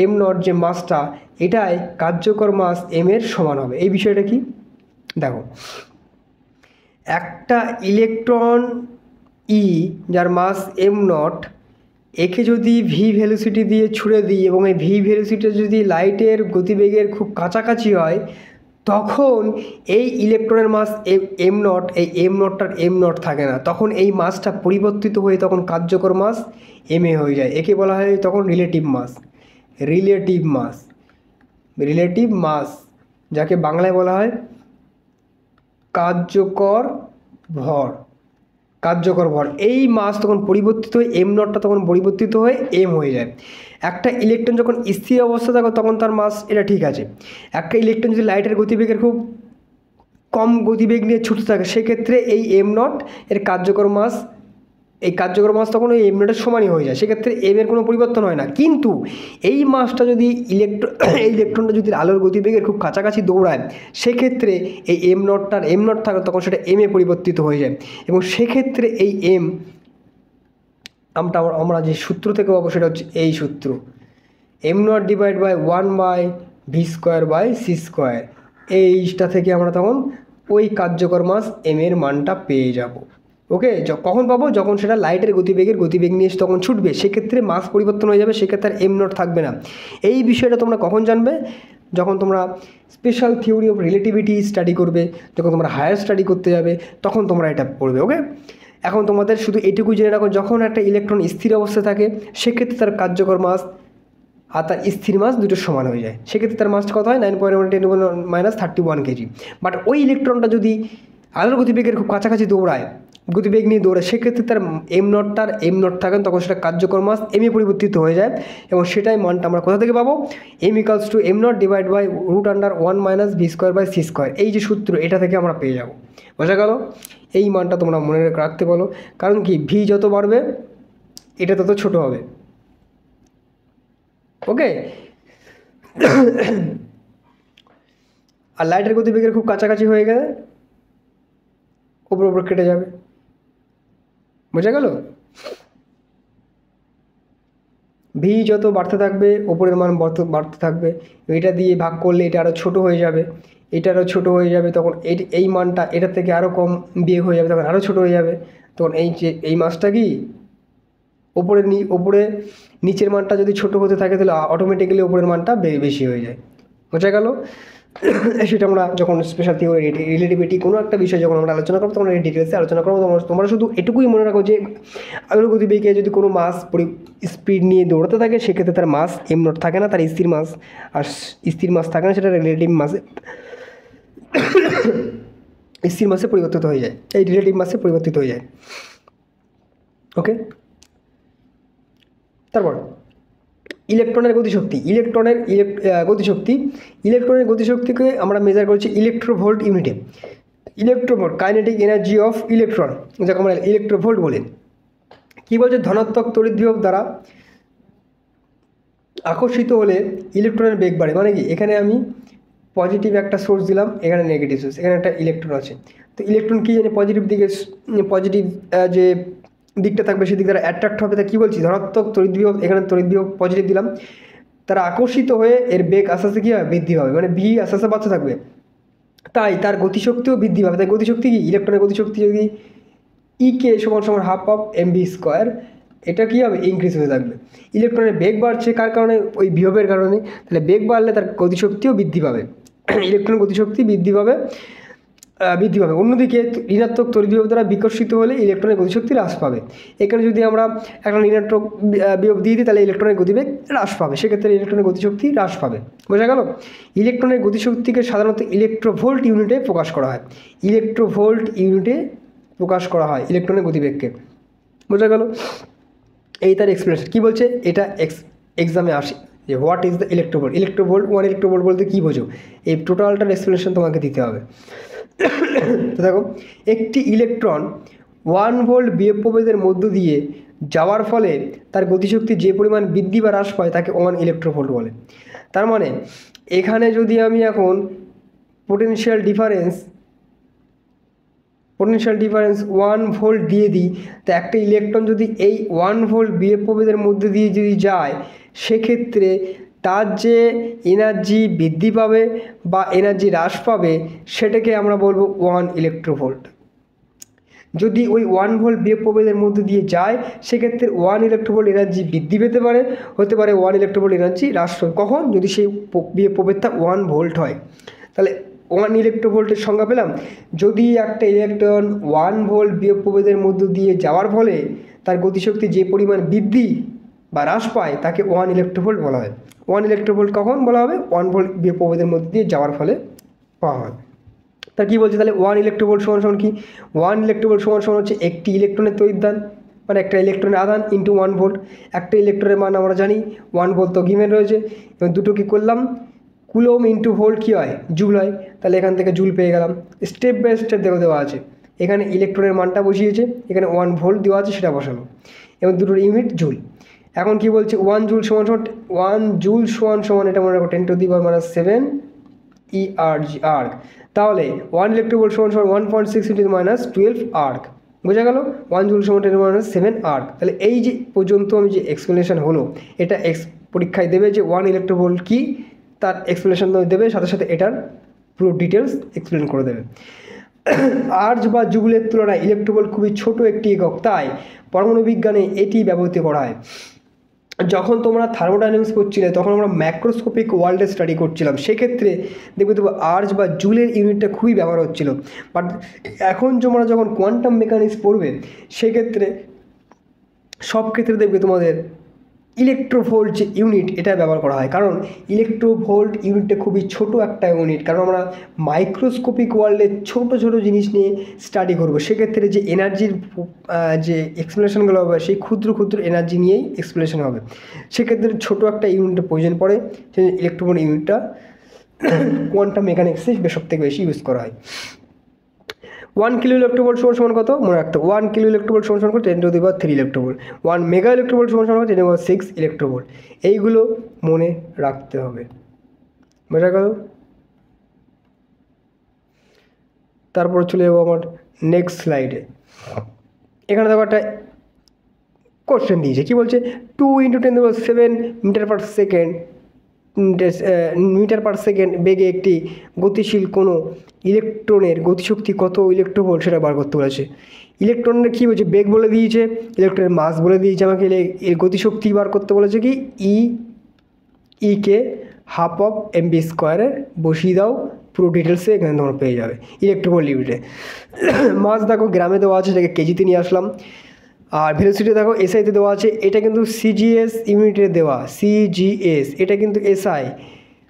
এম নট যে মাসটা, এটাই কার্যকর মাস এম এর সমান হবে। এই বিষয়টা কি দেখো, একটা ইলেকট্রন ই যার মাস এম নট, একে যদি ভি ভেলোসিটি দিয়ে ছুড়ে দিই এবং এই ভি ভেলোসিটি যদি লাইটের গতিবেগের খুব কাছাকাছি হয়, তখন এই ইলেকট্রনের মাস এম নট, এই এম নট থাকে না, তখন এই মাসটা পরিবর্তিত হয়ে তখন কার্যকর মাস এম এ হয়ে যায়। একে বলা হয় তখন রিলেটিভ মাস, যাকে বাংলায় বলা হয় কার্যকর ভর। এই মাস তখন পরিবর্তিত হয়ে এম নটটা তখন পরিবর্তিত হয়ে এম হয়ে যায়। একটা ইলেকট্রন যখন স্থির অবস্থা থাকে তখন তার মাস এটা ঠিক আছে। একটা ইলেকট্রন যদি লাইটের গতিবেগের খুব কম গতিবেগ নিয়ে ছুটতে থাকে, সেক্ষেত্রে এই এম নট এর কার্যকর মাস তখন ওই এম নটের সমানই হয়ে যায়, সেক্ষেত্রে এম এর কোনো পরিবর্তন হয় না। কিন্তু এই মাসটা যদি ইলেকট্রনটা যদি আলোর গতিবেগের খুব কাছাকাছি দৌড়ায়, সেক্ষেত্রে এই এম নট থাকে, তখন সেটা এম এ পরিবর্তিত হয়ে যায়। এবং সেক্ষেত্রে এই এম আমরা যে সূত্র থেকে পাবো সেটা হচ্ছে এই সূত্র, am not divide by 1/v²/c²। এইটা থেকে আমরা তখন ওই কার্যকর মাস এম এর মানটা পেয়ে যাব। ওকে, কখন পাবো? যখন সেটা লাইটের গতিবেগ নিয়ে তখন ছুটবে, সেক্ষেত্রে মাস পরিবর্তন হয়ে যাবে, সেক্ষেত্রে আর এম নট থাকবে না। এই বিষয়টা তোমরা কখন জানবে? যখন তোমরা special theory of relativity study করবে, যখন তোমরা হায়ার স্টাডি করতে যাবে, তখন তোমরা এটা পড়বে। ওকে, এখন তোমাদের শুধু এটুকু জেনে রাখো, যখন একটা ইলেকট্রন স্থির অবস্থায় থাকে, সেক্ষেত্রে তার কার্যকর মাস আর তার স্থির মাস দুটো সমান হয়ে যায়। সেক্ষেত্রে তার মাসটা কত হয়? 9.1 × 10⁻³ কেজি। বাট ওই ইলেকট্রনটা যদি আলোর গতিবেগের খুব কাছাকাছি গতিবেগ নিয়ে দৌড়ায়, সেক্ষেত্রে তার এম নট থাকেন, তখন সেটা কার্যকর মাস এম এ পরিবর্তিত হয়ে যায়। এবং সেটাই মানটা আমরা কোথা থেকে পাবো? m = m not divide by √1 - v²/c²। এই যে সূত্র, এটা থেকে আমরা পেয়ে যাব। বোঝা গেল? এই মানটা তোমরা মনে রাখতে বলো, কারণ কি ভি যত বাড়বে এটা তত ছোট হবে। ওকে, আর লাইটের গতিবেগের খুব কাছাকাছি হয়ে গেলে উপর কেটে যাবে। বোঝা গেল? ভি যত বাড়তে থাকবে ওপরের মান বাড়তে থাকবে। এটা দিয়ে ভাগ করলে এটা আরও ছোট হয়ে যাবে, তখন এই মানটা এটার থেকে আরও কম বিয়োগ হয়ে যাবে, তখন আরও ছোট হয়ে যাবে। তখন এই মাসটা কি ওপরে নিচের মানটা যদি ছোট হতে থাকে, তাহলে অটোমেটিক্যালি ওপরের মানটা বেশি হয়ে যায়। বোঝা গেল? সেটা আমরা যখন স্পেশাল থিওরি রিলেটিভিটি কোনো একটা বিষয় যখন আমরা আলোচনা করবো, তখন ডিটেলসে আলোচনা করবো। তোমরা শুধু এটুকুই মনে রাখো যে আলোর গতিবেগে যদি কোনো মাস স্পিড নিয়ে দৌড়াতে থাকে, সেক্ষেত্রে তার মাস এম নট থাকে না, তার স্থির মাস থাকে না, সেটা রিলেটিভ মাসে স্থির মাসে পরিবর্তিত হয়ে যায়, এই রিলেটিভ মাসে পরিবর্তিত হয়ে যায়। ওকে, তারপর ইলেকট্রনের গতিশক্তিকে আমরা মেজার করছি ইলেকট্রোভোল্ট ইউনিটে। Electronvolt kinetic energy of electron, যাকে আমরা ইলেকট্রোভোল্ট বলি। কী বলছে? ধনাত্মক তড়িৎবিভব দ্বারা আকর্ষিত হলে ইলেকট্রনের বেগ বাড়ে। মানে কি, এখানে আমি পজিটিভ একটা সোর্স দিলাম, এখানে নেগেটিভ সোর্স, এখানে একটা ইলেকট্রন আছে। তো ইলেকট্রন কী জানি পজিটিভ যে দিকটা থাকবে সেদিক দ্বারা অ্যাট্রাক্ট হবে। তা কী বলছি? ধনাত্মক তড়িৎবিভব, এখানে তড়িৎবিভব পজিটিভ দিলাম, তারা আকর্ষিত হয়ে এর বেগ আস্তে আস্তে কী হবে? বৃদ্ধি হবে, মানে ভি আস্তে আস্তে বাড়তে থাকবে, তাই তার গতিশক্তিও বৃদ্ধি পাবে। তাই গতিশক্তি কি? ইলেকট্রনের গতিশক্তি যদি কে =12mv², এটা কী হবে? ইনক্রিজ হতে থাকবে। ইলেকট্রনের বেগ বাড়ছে কার কারণে? ওই বিভবের কারণে। তাহলে বেগ বাড়লে তার গতিশক্তিও বৃদ্ধি পাবে, ইলেকট্রনের গতিশক্তি বৃদ্ধি পাবে। অন্যদিকে ঋণাত্মক তড়িৎবিভব দ্বারা বিকর্ষিত হলে ইলেকট্রনের গতিশক্তি হ্রাস পাবে। এখানে যদি আমরা একটা ঋণাত্মক বিভব দিয়ে দিই, তাহলে ইলেকট্রনের গতিবেগ হ্রাস পাবে, সেক্ষেত্রে ইলেকট্রনের গতিশক্তি হ্রাস পাবে। বোঝা গেল? ইলেকট্রনের গতিশক্তিকে সাধারণত ইলেকট্রোভোল্ট ইউনিটে প্রকাশ করা হয়। ইলেকট্রনের গতিবেগকে। বোঝা গেল? এই তার এক্সপ্লেনেশন। কী বলছে? এটা এক্সামে আসে যে what is the electronvolt. 1 electronvolt বলতে কী বোঝো? এই টোটালটার এক্সপ্লেনেশন তোমাকে দিতে হবে। তো দেখো, একটি ইলেকট্রন 1 ভোল্ট বিভব প্রভেদের মধ্য দিয়ে যাওয়ার ফলে তার গতিশক্তি যে পরিমাণ বৃদ্ধি বা হ্রাস পায় তাকে 1 ইলেকট্রোভোল্ট বলে। তার মানে এখানে যদি আমি এখন পোটেনশিয়াল ডিফারেন্স 1 ভোল্ট দিয়ে দিই, তো একটা ইলেকট্রন যদি এই 1 ভোল্ট বিভব প্রভেদের মধ্যে দিয়ে যদি যায়, সেক্ষেত্রে তার যে এনার্জি বৃদ্ধি পাবে বা এনার্জি হ্রাস পাবে সেটাকে আমরা বলবো 1 ইলেকট্রোভোল্ট। যদি ওই 1 ভোল্ট বিভব প্রভেদের মধ্যে দিয়ে যায়, সেক্ষেত্রে 1 ইলেকট্রোভোল্ট এনার্জি বৃদ্ধি পেতে পারে, হতে পারে 1 ইলেকট্রোভোল্ট এনার্জি হ্রাস পাবে। কখন? যদি সেই বিভব প্রভেদটা 1 ভোল্ট হয়। তাহলে 1 ইলেকট্রোভোল্টের সংজ্ঞা পেলাম। যদি একটা ইলেকট্রন 1 ভোল্ট বিভব প্রভেদের মধ্য দিয়ে যাওয়ার ফলে তার গতিশক্তি যে পরিমাণ বৃদ্ধি বা হ্রাস পায় তাকে 1 ইলেকট্রোভোল্ট বলা হয়। 1 ইলেকট্রোভোল্ট কখন বলা হবে? 1 ভোল্ট বিভব প্রভেদের মধ্যে দিয়ে যাওয়ার ফলে পাওয়া হয়। তা কী বলছে তাহলে? 1 ইলেকট্রোভোল্ট সমান কি? 1 ইলেকট্রোভোল্ট সমান হচ্ছে একটি ইলেকট্রনের তড়িৎদান, মানে একটা ইলেকট্রনের আদান ইন্টু 1 ভোল্ট। একটা ইলেকট্রনের মান আমরা জানি 1 ভোল্ট তো গিভেন রয়েছে, এবং দুটো কী করলাম, কুলম ইন্টু ভোল্ট কী হয়? জুল হয়। তাহলে এখান থেকে জুল পেয়ে গেলাম। স্টেপ বাই স্টেপ দেওয়া আছে, এখানে ইলেকট্রনের মানটা বসিয়েছে, এখানে 1 ভোল্ট দেওয়া আছে সেটা বসালো, এবং দুটোর ইউনিট জুল। এখন কি বলছে? 1 জুল সমান 1 জুল সমান এটা মনে রাখো 10⁻⁷ আর্ক। তাহলে 1 ইলেকট্রোভোল্ট সমান 1.6 × 10⁻12 আর্ক। বোঝা গেল? 1 জুল সমান 10⁻7 আর্ক। তাহলে এই যে পর্যন্ত আমি যে এক্সপ্লেনেশন হলো, এটা পরীক্ষায় দেবে যে 1 ইলেকট্রোভোল্ট কি, তার এক্সপ্লেনেশন দেবে, সাথে সাথে এটার পুরো ডিটেলস এক্সপ্লেন করে দেবে। আর্জ বা জুলের তুলনায় ইলেকট্রোভোল্ট খুবই ছোট একটি একক, তাই পরমাণু বিজ্ঞানে এটি ব্যবহৃত করা হয়। যখন তোমরা থার্মোডাইনামিক্স করছিলে তখন আমরা ম্যাক্রোস্কোপিক ওয়ার্ল্ডে স্টাডি করছিলাম, সেক্ষেত্রে দেখবে তো আর্জ বা জুলের ইউনিটটা খুবই ব্যবহার হচ্ছিল। বাট এখন তোমরা যখন কোয়ান্টাম মেকানিক্স পড়বে, সেক্ষেত্রে সব ক্ষেত্রে দেখবে তোমাদের ইলেকট্রোভোল্ট যে ইউনিট এটা ব্যবহার করা হয়, কারণ ইলেকট্রোভোল্ট ইউনিটটা খুবই ছোট একটা ইউনিট, কারণ আমরা মাইক্রোস্কোপিক ওয়ার্ল্ডে ছোট ছোট জিনিস নিয়ে স্টাডি করব, সেক্ষেত্রে যে এনার্জির যে এক্সপ্লেনেশনগুলো হবে সেই ক্ষুদ্র ক্ষুদ্র এনার্জি নিয়েই এক্সপ্লেনেশন হবে, সেক্ষেত্রে ছোট একটা ইউনিটের প্রয়োজন পড়ে। সেই ইলেকট্রোভোল্ট ইউনিটটা কোয়ান্টাম মেকানিক্সে সব থেকে বেশি ইউজ করা হয়। 1 কিলো ইলেকট্রোভোল্ট সমান কত? মনে রাখতে, 1 কিলো ইলেকট্রোভোল্ট সমান 10⁻³ ইলেকট্রোভোল্ট। 1 মেগা ইলেকট্রোভোল্ট সমান 10⁻6 ইলেকট্রোভোল্ট। এইগুলো মনে রাখতে হবে। বোঝা গেল? তারপর চলে যাবো আমার নেক্সট স্লাইডে। এখানে দেখো একটা কোশ্চেন দিয়েছে, কী বলছে? 2 × 10⁻7 মিটার পার সেকেন্ড বেগে একটি গতিশীল কোনো ইলেকট্রনের গতিশক্তি কত ইলেকট্রোভোল্ট সেটা বার করতে বলেছে। ইলেকট্রনের কী বলছে? বেগ বলে দিয়েছে, ইলেকট্রনের মাস বলে দিয়েছে, আমাকে এর গতিশক্তি বার করতে বলেছে কি কে ½mv² বসিয়ে দাও, পুরো ডিটেলসে এখানে তোমরা পেয়ে যাবে ইলেকট্রোভোল্ট ইউনিটে। মাস দেখো গ্রামে দেওয়া আছে, সেটাকে কেজিতে নিয়ে আসলাম। আর ভেলোসিটি দেখো এসআইতে দেওয়া আছে, এটা কিন্তু সিজিএস ইউনিটে দেওয়া, সিজিএস, এটা কিন্তু এসআই।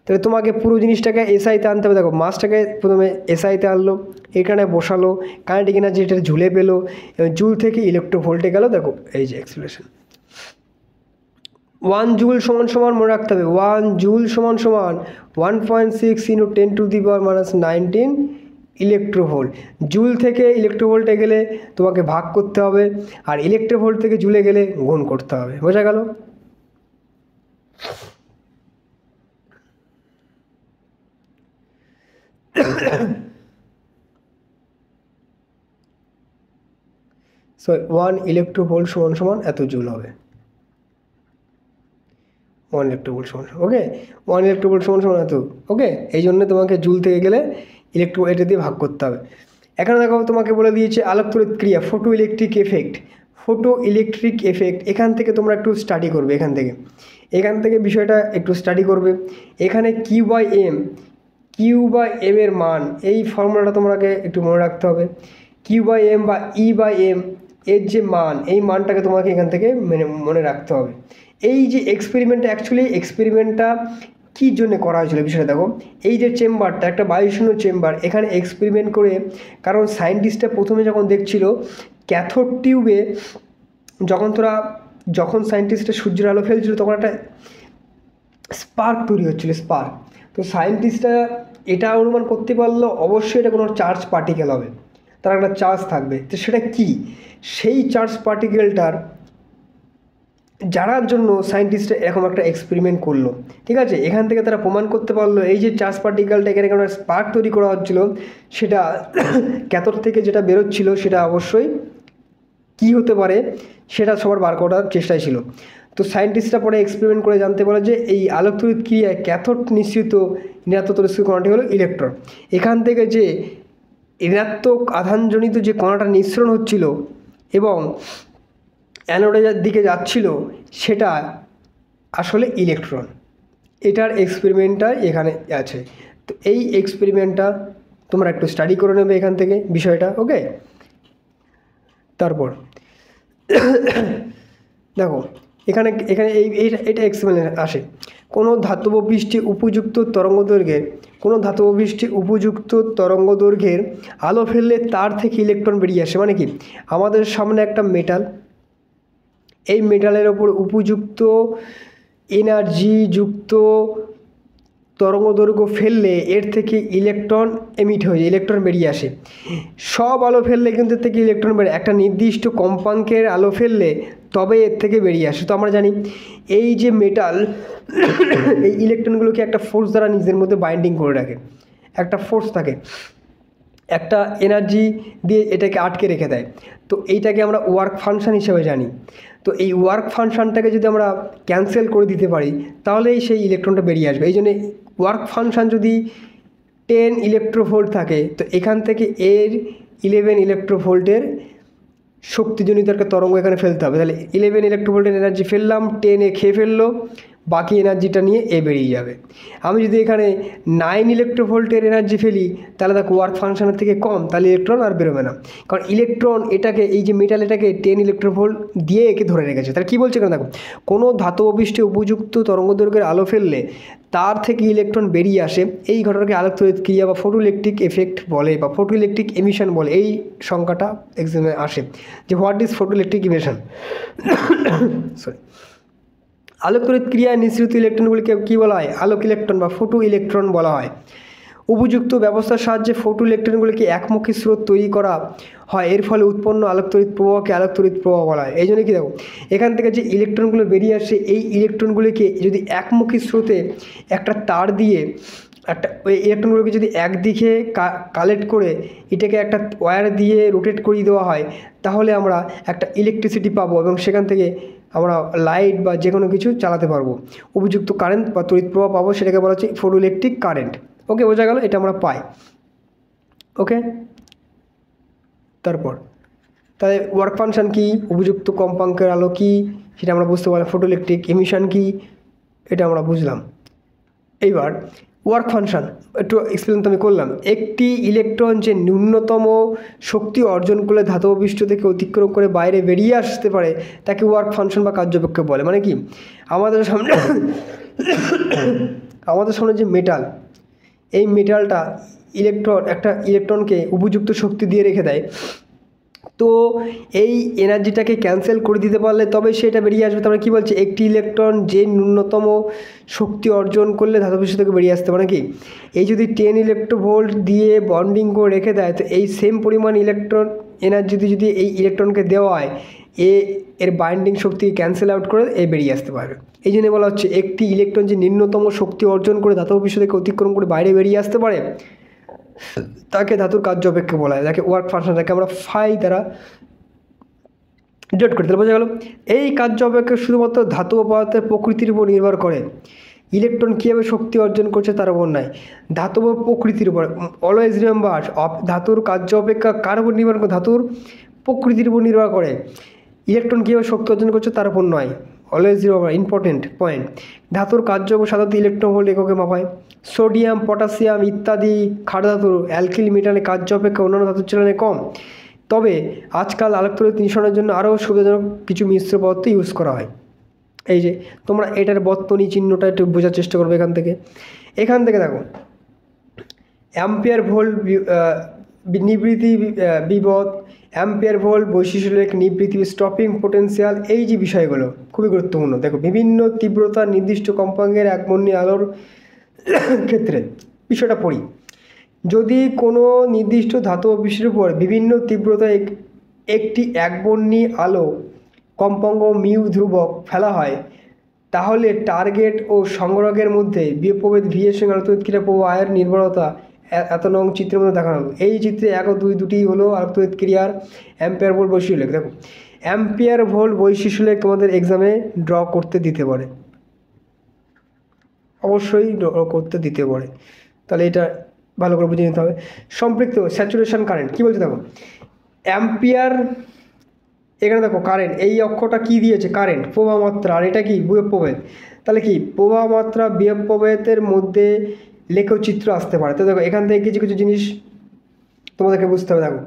তাহলে তোমাকে পুরো জিনিসটাকে এসআইতে আনতে হবে। দেখো মাসটাকে প্রথমে এসআইতে আনলো, এখানে বসালো, কাইনেটিক এনার্জি এটা ঝুলে পেলো, এবং জুল থেকে ইলেকট্রোভোল্টে গেল। দেখো এই যে এক্সপ্রেশন 1 জুল সমান মনে রাখতে হবে, 1 জুল সমান 1.6 × 10⁻⁹ ইলেকট্রোভোল্ট। জুল থেকে ইলেকট্রোভোল্টে গেলে তোমাকে ভাগ করতে হবে, আর ইলেকট্রোভোল্ট থেকে জুলে গেলে গুণ করতে হবে। বোঝা গেল? সো 1 ইলেকট্রোভোল্ট সমান এত জুল হবে। 1 ইলেকট্রোভোল্ট সমান ওকে, 1 ইলেকট্রোভোল্ট সমান এত। ওকে, এই জন্য তোমাকে জুল থেকে গেলে এটা দিয়ে ভাগ করতে হবে। এখানে দেখো তোমাকে বলে দিয়েছে আলোক তড়িৎ ক্রিয়া, ফটো ইলেকট্রিক এফেক্ট। এখান থেকে তোমরা একটু স্টাডি করবে, এখান থেকে বিষয়টা একটু স্টাডি করবে। এখানে Q/m এর মান, এই ফর্মুলাটা তোমাকে একটু মনে রাখতে হবে। Q/m বা E/m এর যে মান, এই মানটাকে তোমাকে এখান থেকে মনে রাখতে হবে। এই যে এক্সপেরিমেন্টটা কী জন্য করা হয়েছিল বিষয়টা দেখো। এই যে চেম্বারটা একটা বায়ুশূন্য চেম্বার, এখানে এক্সপেরিমেন্ট করে, কারণ সায়েন্টিস্টরা প্রথমে যখন দেখছিল ক্যাথোড টিউবে, যখন সায়েন্টিস্টরা সূর্যের আলো ফেলছিল তখন একটা স্পার্ক তৈরি হচ্ছিল, স্পার্ক। তো সায়েন্টিস্টরা এটা অনুমান করতে পারলো অবশ্যই এটা কোনো চার্জ পার্টিকেল হবে। তার একটা চার্জ থাকবে। তো সেটা কি, সেই চার্জ পার্টিকেলটার জানার জন্য সায়েন্টিস্টরা এরকম একটা এক্সপেরিমেন্ট করলো। ঠিক আছে, এখান থেকে তারা প্রমাণ করতে পারলো এই যে চার্জ পার্টিকেলটা এখানে একটা স্পার্ক তৈরি করা হচ্ছিল, সেটা ক্যাথোড থেকে যেটা বেরোচ্ছিল সেটা অবশ্যই কি হতে পারে সেটা সবার বার করার চেষ্টায় ছিল। তো সায়েন্টিস্টরা পরে এক্সপেরিমেন্ট করে জানতে পারে যে এই আলোক তড়িৎ ক্রিয়ায় ক্যাথোড নিঃসৃত ঋণাত্মক তড়িৎ কণাটি হলো ইলেকট্রন। এখান থেকে যে ঋণাত্মক আধানজনিত যে কণাটা নিঃসরণ হচ্ছিল এবং অ্যানোডের দিকে যাচ্ছিল সেটা আসলে ইলেকট্রন। এটার এক্সপেরিমেন্টটা এখানে আছে। তো এই এক্সপেরিমেন্টটা তোমরা একটু স্টাডি করে নেবে এখান থেকে বিষয়টা। ওকে, তারপর দেখো এখানে এখানে এটা এক্সপেরিমেন্ট আসে। কোনো ধাতব পৃষ্ঠে উপযুক্ত তরঙ্গদৈর্ঘ্যের আলো ফেললে তার থেকে ইলেকট্রন বেরিয়ে আসে। মানে কি, আমাদের সামনে একটা মেটাল, এই মেটালের ওপর উপযুক্ত এনার্জিযুক্ত তরঙ্গদৈর্ঘ্য ফেললে এর থেকে ইলেকট্রন এমিট হয়ে ইলেকট্রন বেরিয়ে আসে। সব আলো ফেললে কিন্তু এর থেকে ইলেকট্রন বেরিয়ে, একটা নির্দিষ্ট কম্পাঙ্কের আলো ফেললে তবে এর থেকে বেরিয়ে আসে। তো আমরা জানি এই যে মেটাল এই ইলেকট্রনগুলোকে একটা ফোর্স দ্বারা নিজের মধ্যে বাইন্ডিং করে রাখে, একটা ফোর্স থাকে, একটা এনার্জি দিয়ে এটাকে আটকে রেখে দেয়। তো এইটাকে আমরা ওয়ার্ক ফাংশন হিসেবে জানি। তো এই ওয়ার্ক ফাংশনটাকে যদি আমরা ক্যান্সেল করে দিতে পারি তাহলেই সেই ইলেকট্রনটা বেরিয়ে আসবে। এই জন্য ওয়ার্ক ফাংশন যদি 10 ইলেকট্রোভোল্ট থাকে তো এখান থেকে এর 11 ইলেকট্রোভোল্টের শক্তিজনিত একটা তরঙ্গ এখানে ফেলতে হবে। তাহলে 11 ইলেকট্রোভোল্টের এনার্জি ফেললাম, 10 এ খেয়ে ফেললো, বাকি এনার্জিটা নিয়ে এ বেরিয়ে যাবে। আমি যদি এখানে 9 ইলেকট্রোভোল্টের এনার্জি ফেলি তাহলে দেখো ওয়ার্ক ফাংশনের থেকে কম, তাহলে ইলেকট্রন আর বেরোবে না। কারণ ইলেকট্রন এটাকে, এই যে মেটাল এটাকে 10 ইলেকট্রোভোল্ট দিয়ে একে ধরে রেখেছে। তাহলে কী বলছে এখানে দেখো, কোনো ধাতব পৃষ্ঠে উপযুক্ত তরঙ্গদৈর্ঘ্যের আলো ফেললে তার থেকে ইলেকট্রন বেরিয়ে আসে। এই ঘটনাকে আলোক তড়িৎ ক্রিয়া বা ফটোইলেকট্রিক এফেক্ট বলে বা ফটোইলেকট্রিক এমিশন বলে। এই সংখ্যাটা এক্সামে আসে যে what is photoelectric emission. Sorry, আলোক তড়িৎ ক্রিয়ায় নিঃসৃত ইলেকট্রনগুলিকে কী বলা হয়, আলোক ইলেকট্রন বা ফটো ইলেকট্রন বলা হয়। উপযুক্ত ব্যবস্থার সাহায্যে ফটো ইলেকট্রনগুলিকে একমুখী স্রোত তৈরি করা হয়, এর ফলে উৎপন্ন আলোক তড়িৎ প্রবাহকে আলোক তড়িৎ প্রবাহ বলা হয়। এই জন্য কি দেখো এখান থেকে যে ইলেকট্রনগুলো বেরিয়ে আসে এই ইলেকট্রনগুলিকে যদি একমুখী স্রোতে একটা তার দিয়ে ওই ইলেকট্রনগুলোকে যদি একদিকে কালেক্ট করে এটাকে একটা ওয়্যার দিয়ে রোটেট করিয়ে দেওয়া হয় তাহলে আমরা একটা ইলেকট্রিসিটি পাবো এবং সেখান থেকে আমরা লাইট বা যে কোনো কিছু চালাতে পারবো। উপযুক্ত কারেন্ট বা তড়িৎ প্রবাহ পাবো, সেটাকে বলা হচ্ছে ফটো ইলেকট্রিক কারেন্ট। ওকে, বোঝা গেল, এটা আমরা পাই। ওকে, তারপর তাহলে ওয়ার্ক ফাংশন কী, উপযুক্ত কম্পাঙ্কের আলো কী সেটা আমরা বুঝতে পারলাম, ফটো ইলেকট্রিক এমিশন কী এটা আমরা বুঝলাম। এইবার ওয়ার্ক ফাংশন একটু এক্সপ্লেন তো আমি করলাম। একটি ইলেকট্রন যে ন্যূনতম শক্তি অর্জন করলে ধাতব পৃষ্ঠ থেকে অতিক্রম করে বাইরে বেরিয়ে আসতে পারে তাকে ওয়ার্ক ফাংশন বা কার্যপক্ষে বলে। মানে কি, আমাদের সামনে যে মেটাল, এই মেটালটা একটা ইলেকট্রনকে উপযুক্ত শক্তি দিয়ে রেখে দেয়। তো এই এনার্জিটাকে ক্যান্সেল করে দিতে পারলে তবে সেটা বেরিয়ে আসবে। তারপরে কী বলছে, একটি ইলেকট্রন যে ন্যূনতম শক্তি অর্জন করলে ধাতব পৃষ্ঠ থেকে বেরিয়ে আসতে পারে। কি, এই যদি 10 ইলেকট্রোভোল্ট দিয়ে বন্ডিং করে রেখে দেয় তো এই সেম পরিমাণ ইলেকট্রন এনার্জি যদি এই ইলেকট্রনকে দেওয়া হয় এর বাইন্ডিং শক্তি ক্যান্সেল আউট করে বেরিয়ে আসতে পারবে। এই জন্য বলা হচ্ছে একটি ইলেকট্রন যে নিম্নতম শক্তি অর্জন করে ধাতব পৃষ্ঠ থেকে অতিক্রম করে বাইরে বেরিয়ে আসতে পারে তাকে ধাতুর কার্য অপেক্ষা বলা হয়, তাকে ওয়ার্ক ফাংশন, তাকে আমরা ফাই দ্বারা ডিনোট করি। তাহলে বোঝা গেল এই কার্য অপেক্ষা শুধুমাত্র ধাতব পদার্থের প্রকৃতির উপর নির্ভর করে, ইলেকট্রন কীভাবে শক্তি অর্জন করছে তার উপর নয়, ধাতব প্রকৃতির উপর। অলওয়েজ রিমেম্বার, ধাতুর কার্য অপেক্ষা কার উপর নির্ভর করে, ধাতুর প্রকৃতির উপর নির্ভর করে। ইলেকট্রন কীভাবে শক্তি অর্জন করছে তার উপর নয়। Always remember, important point. ধাতুর কার্য সাধারণত ইলেকট্রন ভোল্ট এককে মাপায়। সোডিয়াম, পটাশিয়াম ইত্যাদি ক্ষার ধাতুর অ্যালকিল মেটালের কার্য অপেক্ষা অন্যান্য ধাতুর তুলনায় কম। তবে আজকাল আলোক তড়িৎ নিঃসরণের জন্য আরও সুবিধাজনক কিছু মিশ্র পদার্থ ইউজ করা হয়। এই যে তোমরা এটার বর্তনী চিহ্নটা একটু বোঝার চেষ্টা করবে এখান থেকে দেখো অ্যাম্পিয়ার ভোল্ট নিবৃত্তি বিভব, অ্যাম্পিয়ার ভোল্ট বৈশিষ্ট্যলেখ নিবৃত্তি, স্টপিং পোটেনশিয়াল, এই যে বিষয়গুলো খুবই গুরুত্বপূর্ণ। দেখো বিভিন্ন তীব্রতার নির্দিষ্ট কম্পাঙ্কের একবর্ণী আলোর ক্ষেত্রে বিষয়টা পড়ি। যদি কোনো নির্দিষ্ট ধাতব পৃষ্ঠের উপর বিভিন্ন তীব্রতা একটি একবর্ণী আলো কম্পাঙ্ক মিউ ধ্রুবক ফেলা হয়, তাহলে টার্গেট ও সংগ্রহের মধ্যে বিভব প্রভেদ ভি এর সঙ্গে আলোকতড়িৎ ক্রিয়া প্রবাহ আয়ের নির্ভরতা এত নং চিত্রের মধ্যে দেখানো হলো। এই চিত্রে 1 ও 2 দুটি হলো আলোকতড়িৎ ক্রিয়ার অ্যাম্পিয়ার ভোল্ট বৈশিষ্ট্য উল্লেখ। দেখো অ্যাম্পিয়ার ভোল্ট বৈশিষ্ট্য উল্লেখ তোমাদের এক্সামে ড্র করতে দিতে পারে, অবশ্যই ড্র করতে দিতে পারে, তাহলে এটা ভালো করে বুঝে নিতে হবে। সম্পৃক্ত স্যাচুরেশন কারেন্ট কী বলছে দেখো, অ্যাম্পিয়ার, এখানে দেখো কারেন্ট, এই অক্ষরটা কি দিয়েছে কারেন্ট, প্রবাহ মাত্রা, আর এটা কি বিভব প্রভেদ। তাহলে কি প্রবাহ মাত্রা বিভব প্রভেদের মধ্যে লেখচিত্র আসতে পারে। তো দেখো এখান থেকে কিছু কিছু জিনিস তোমাদেরকে বুঝতে হবে। দেখো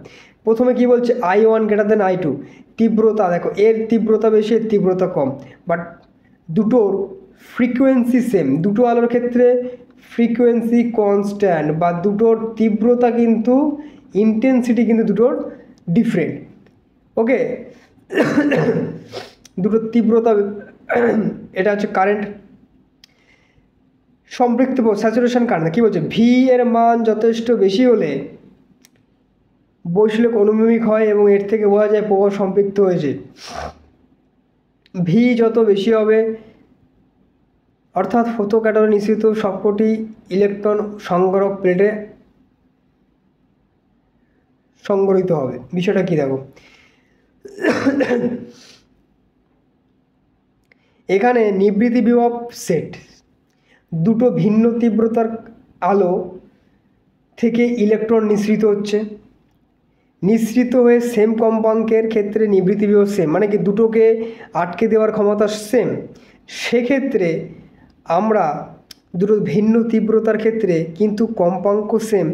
প্রথমে কি বলছে I1 গ্রেটার দেন I2, তীব্রতা দেখো এর তীব্রতা বেশি এর তীব্রতা কম, বাট দুটোর ফ্রিকোয়েন্সি সেম, দুটো আলোর ক্ষেত্রে ফ্রিকোয়েন্সি কনস্ট্যান্ট, বা দুটোর তীব্রতা কিন্তু ইন্টেন্সিটি কিন্তু দুটোর ডিফারেন্ট। ওকে, দুটো তীব্রতা, এটা হচ্ছে কারেন্ট। সম্পৃক্ত স্যাচুরেশন কারেন্ট কী বলছে, ভি এর মান যথেষ্ট বেশি হলে বৈশিষ্ট্য অনুভূমিক হয় এবং এর থেকে বোঝা যায় প্রবাহ সম্পৃক্ত হয়েছে। ভি যত বেশি হবে অর্থাৎ ফোটো ক্যাটারে নিঃসৃত সবকটি ইলেকট্রন সংগ্রহ প্লেটে সংগঠিত হবে। বিষয়টা কী দেখো, এখানে নিবৃত্তি বিভব সেট, দুটো ভিন্ন তীব্রতার আলো থেকে ইলেকট্রন নিঃসৃত হচ্ছে, নিঃসৃত হয়ে সেম কম্পাঙ্কের ক্ষেত্রে নিবৃত্তি বিভব সেম, মানে কি দুটোকে আটকে দেওয়ার ক্ষমতা সেম। সেক্ষেত্রে আমরা দুটো ভিন্ন তীব্রতার ক্ষেত্রে কিন্তু কম্পাঙ্ক সেম,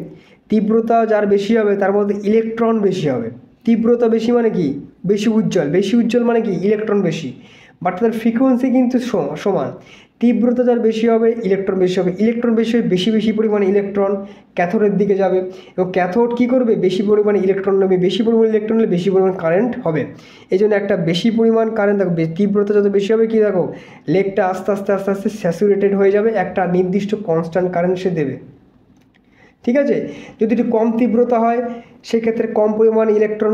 তীব্রতা যার বেশি হবে তার মধ্যে ইলেকট্রন বেশি হবে। তীব্রতা বেশি মানে কি বেশি উজ্জ্বল, বেশি উজ্জ্বল মানে কি ইলেকট্রন বেশি, বাট তাদের ফ্রিকোয়েন্সি কিন্তু সমান। তীব্রতা যার বেশি হবে ইলেকট্রন বেশি হবে, ইলেকট্রন বেশি হবে বেশি বেশি পরিমাণে ইলেকট্রন ক্যাথোডের দিকে যাবে, এবং ক্যাথোড কী করবে বেশি পরিমাণে ইলেকট্রন নেবে, বেশি পরিমাণে ইলেকট্রন হলে বেশি পরিমাণ কারেন্ট হবে। এই জন্য একটা বেশি পরিমাণ কারেন্ট দেখো, তীব্রতা যত বেশি হবে কি দেখো লেগটা আস্তে আস্তে আস্তে আস্তে স্যাচুরেটেড হয়ে যাবে, একটা নির্দিষ্ট কনস্ট্যান্ট কারেন্ট সে দেবে। ঠিক আছে, যদি একটু কম তীব্রতা হয় সেক্ষেত্রে কম পরিমাণ ইলেকট্রন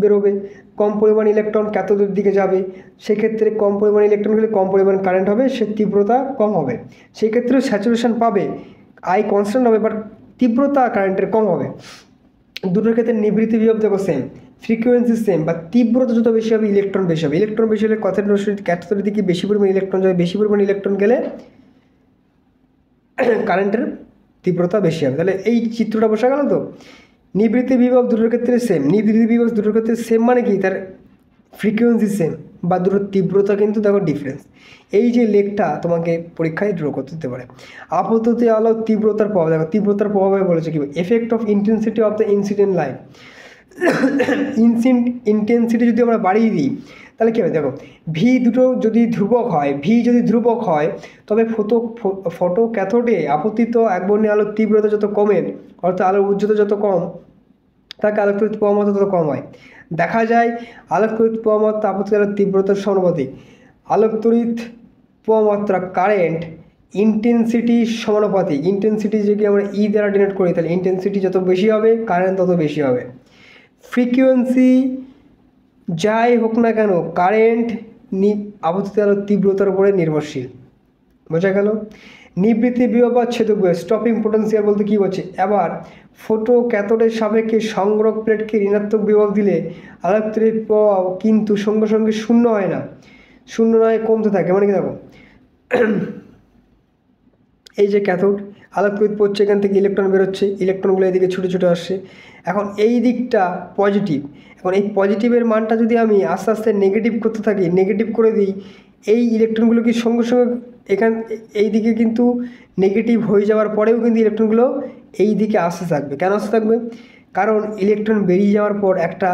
বেরোবে, কম পরিমাণ ইলেকট্রন ক্যাথোডের দিকে যাবে, সেক্ষেত্রে কম পরিমাণ ইলেকট্রন হলে কম পরিমাণ কারেন্ট হবে, সে তীব্রতা কম হবে, সেক্ষেত্রে স্যাচুরেশন পাবে, আই কনস্ট্যান্ট হবে বাট তীব্রতা কারেন্টের কম হবে। দুটোর ক্ষেত্রে নিবৃত্তি বিভব দেখো সেম, ফ্রিকোয়েন্সি সেম, বা তীব্রতা যত বেশি হবে ইলেকট্রন বেশি হবে, ইলেকট্রন বেশি হলে ক্যাথোডের দিকে বেশি পরিমাণ ইলেকট্রন যাবে, বেশি পরিমাণ ইলেকট্রন গেলে কারেন্টের তীব্রতা বেশি হবে। তাহলে এই চিত্রটা বসা গেল। তো নিবৃত্তি বিভব দুটোর ক্ষেত্রে সেম, নিবৃত্তি বিভব দুটোর ক্ষেত্রে সেম মানে কি তার ফ্রিকোয়েন্সি সেম, বা দুটোর তীব্রতা কিন্তু দেখো ডিফারেন্স। এই যে লেখটা তোমাকে পরীক্ষায় ড্র করতে দিতে পারে। আপতত আলো তীব্রতার প্রভাব দেখো, তীব্রতার প্রভাবে বলেছে কি effect of intensity of the incident light. Intensity যদি আমরা বাড়িয়ে দিই তাহলে কী হবে দেখো, ভি দুটো যদি ধ্রুবক হয়, ভি যদি ধ্রুবক হয় তবে ফটো ক্যাথোডে আপতিত একবর্ণী আলোর তীব্রতা যত কমে অর্থাৎ আলোর উজ্জ্বলতা যত কম তাকে আলোকতড়িৎ প্রবাহ মাত্রা তত কম হয়। দেখা যায় আলোকতড়িৎ প্রবাহ মাত্রা আপতিত আলোর তীব্রতার সমানুপাতিক। আলোকতড়িৎ প্রবাহ মাত্রা কারেন্ট ইন্টেন্সিটি সমানুপাতিক। ইন্টেন্সিটি যদি আমরা ই দ্বারা ডিনোট করি তাহলে ইন্টেন্সিটি যত বেশি হবে কারেন্ট তত বেশি হবে। ফ্রিকোয়েন্সি যাই হোক না কেন কারেন্ট আপতিত আলোর তীব্রতার উপরে নির্ভরশীল। বোঝা গেল। নিবৃত্তি বিভব বা ছেদক বিভব, স্টপিং পোটেন্সিয়াল বলতে কী বলছে, এবার ফোটো ক্যাথোডের সাপেক্ষে সংগ্রহ প্লেটকে ঋণাত্মক বিভব দিলে আলোকতড়িৎ প্রবাহ কিন্তু সঙ্গে সঙ্গে শূন্য হয় না, শূন্য নয় কমতে থাকে। মানে কি দেখো এই যে ক্যাথোড আলোকতড়িৎ পড়ছে, এখান থেকে ইলেকট্রন বেরোচ্ছে, ইলেকট্রনগুলো এদিকে ছুটে ছুটে আসছে, এখন এই দিকটা পজিটিভ, এখন এই পজিটিভের মানটা যদি আমি আস্তে আস্তে নেগেটিভ করতে থাকি, নেগেটিভ করে দিই, এই ইলেকট্রনগুলো কি সঙ্গে সঙ্গে এই দিকে কিন্তু নেগেটিভ হয়ে যাওয়ার পরেও কিন্তু ইলেকট্রনগুলো এই দিকে আসতে থাকবে। কেন আসতে থাকবে, কারণ ইলেকট্রন বেরিয়ে যাওয়ার পর একটা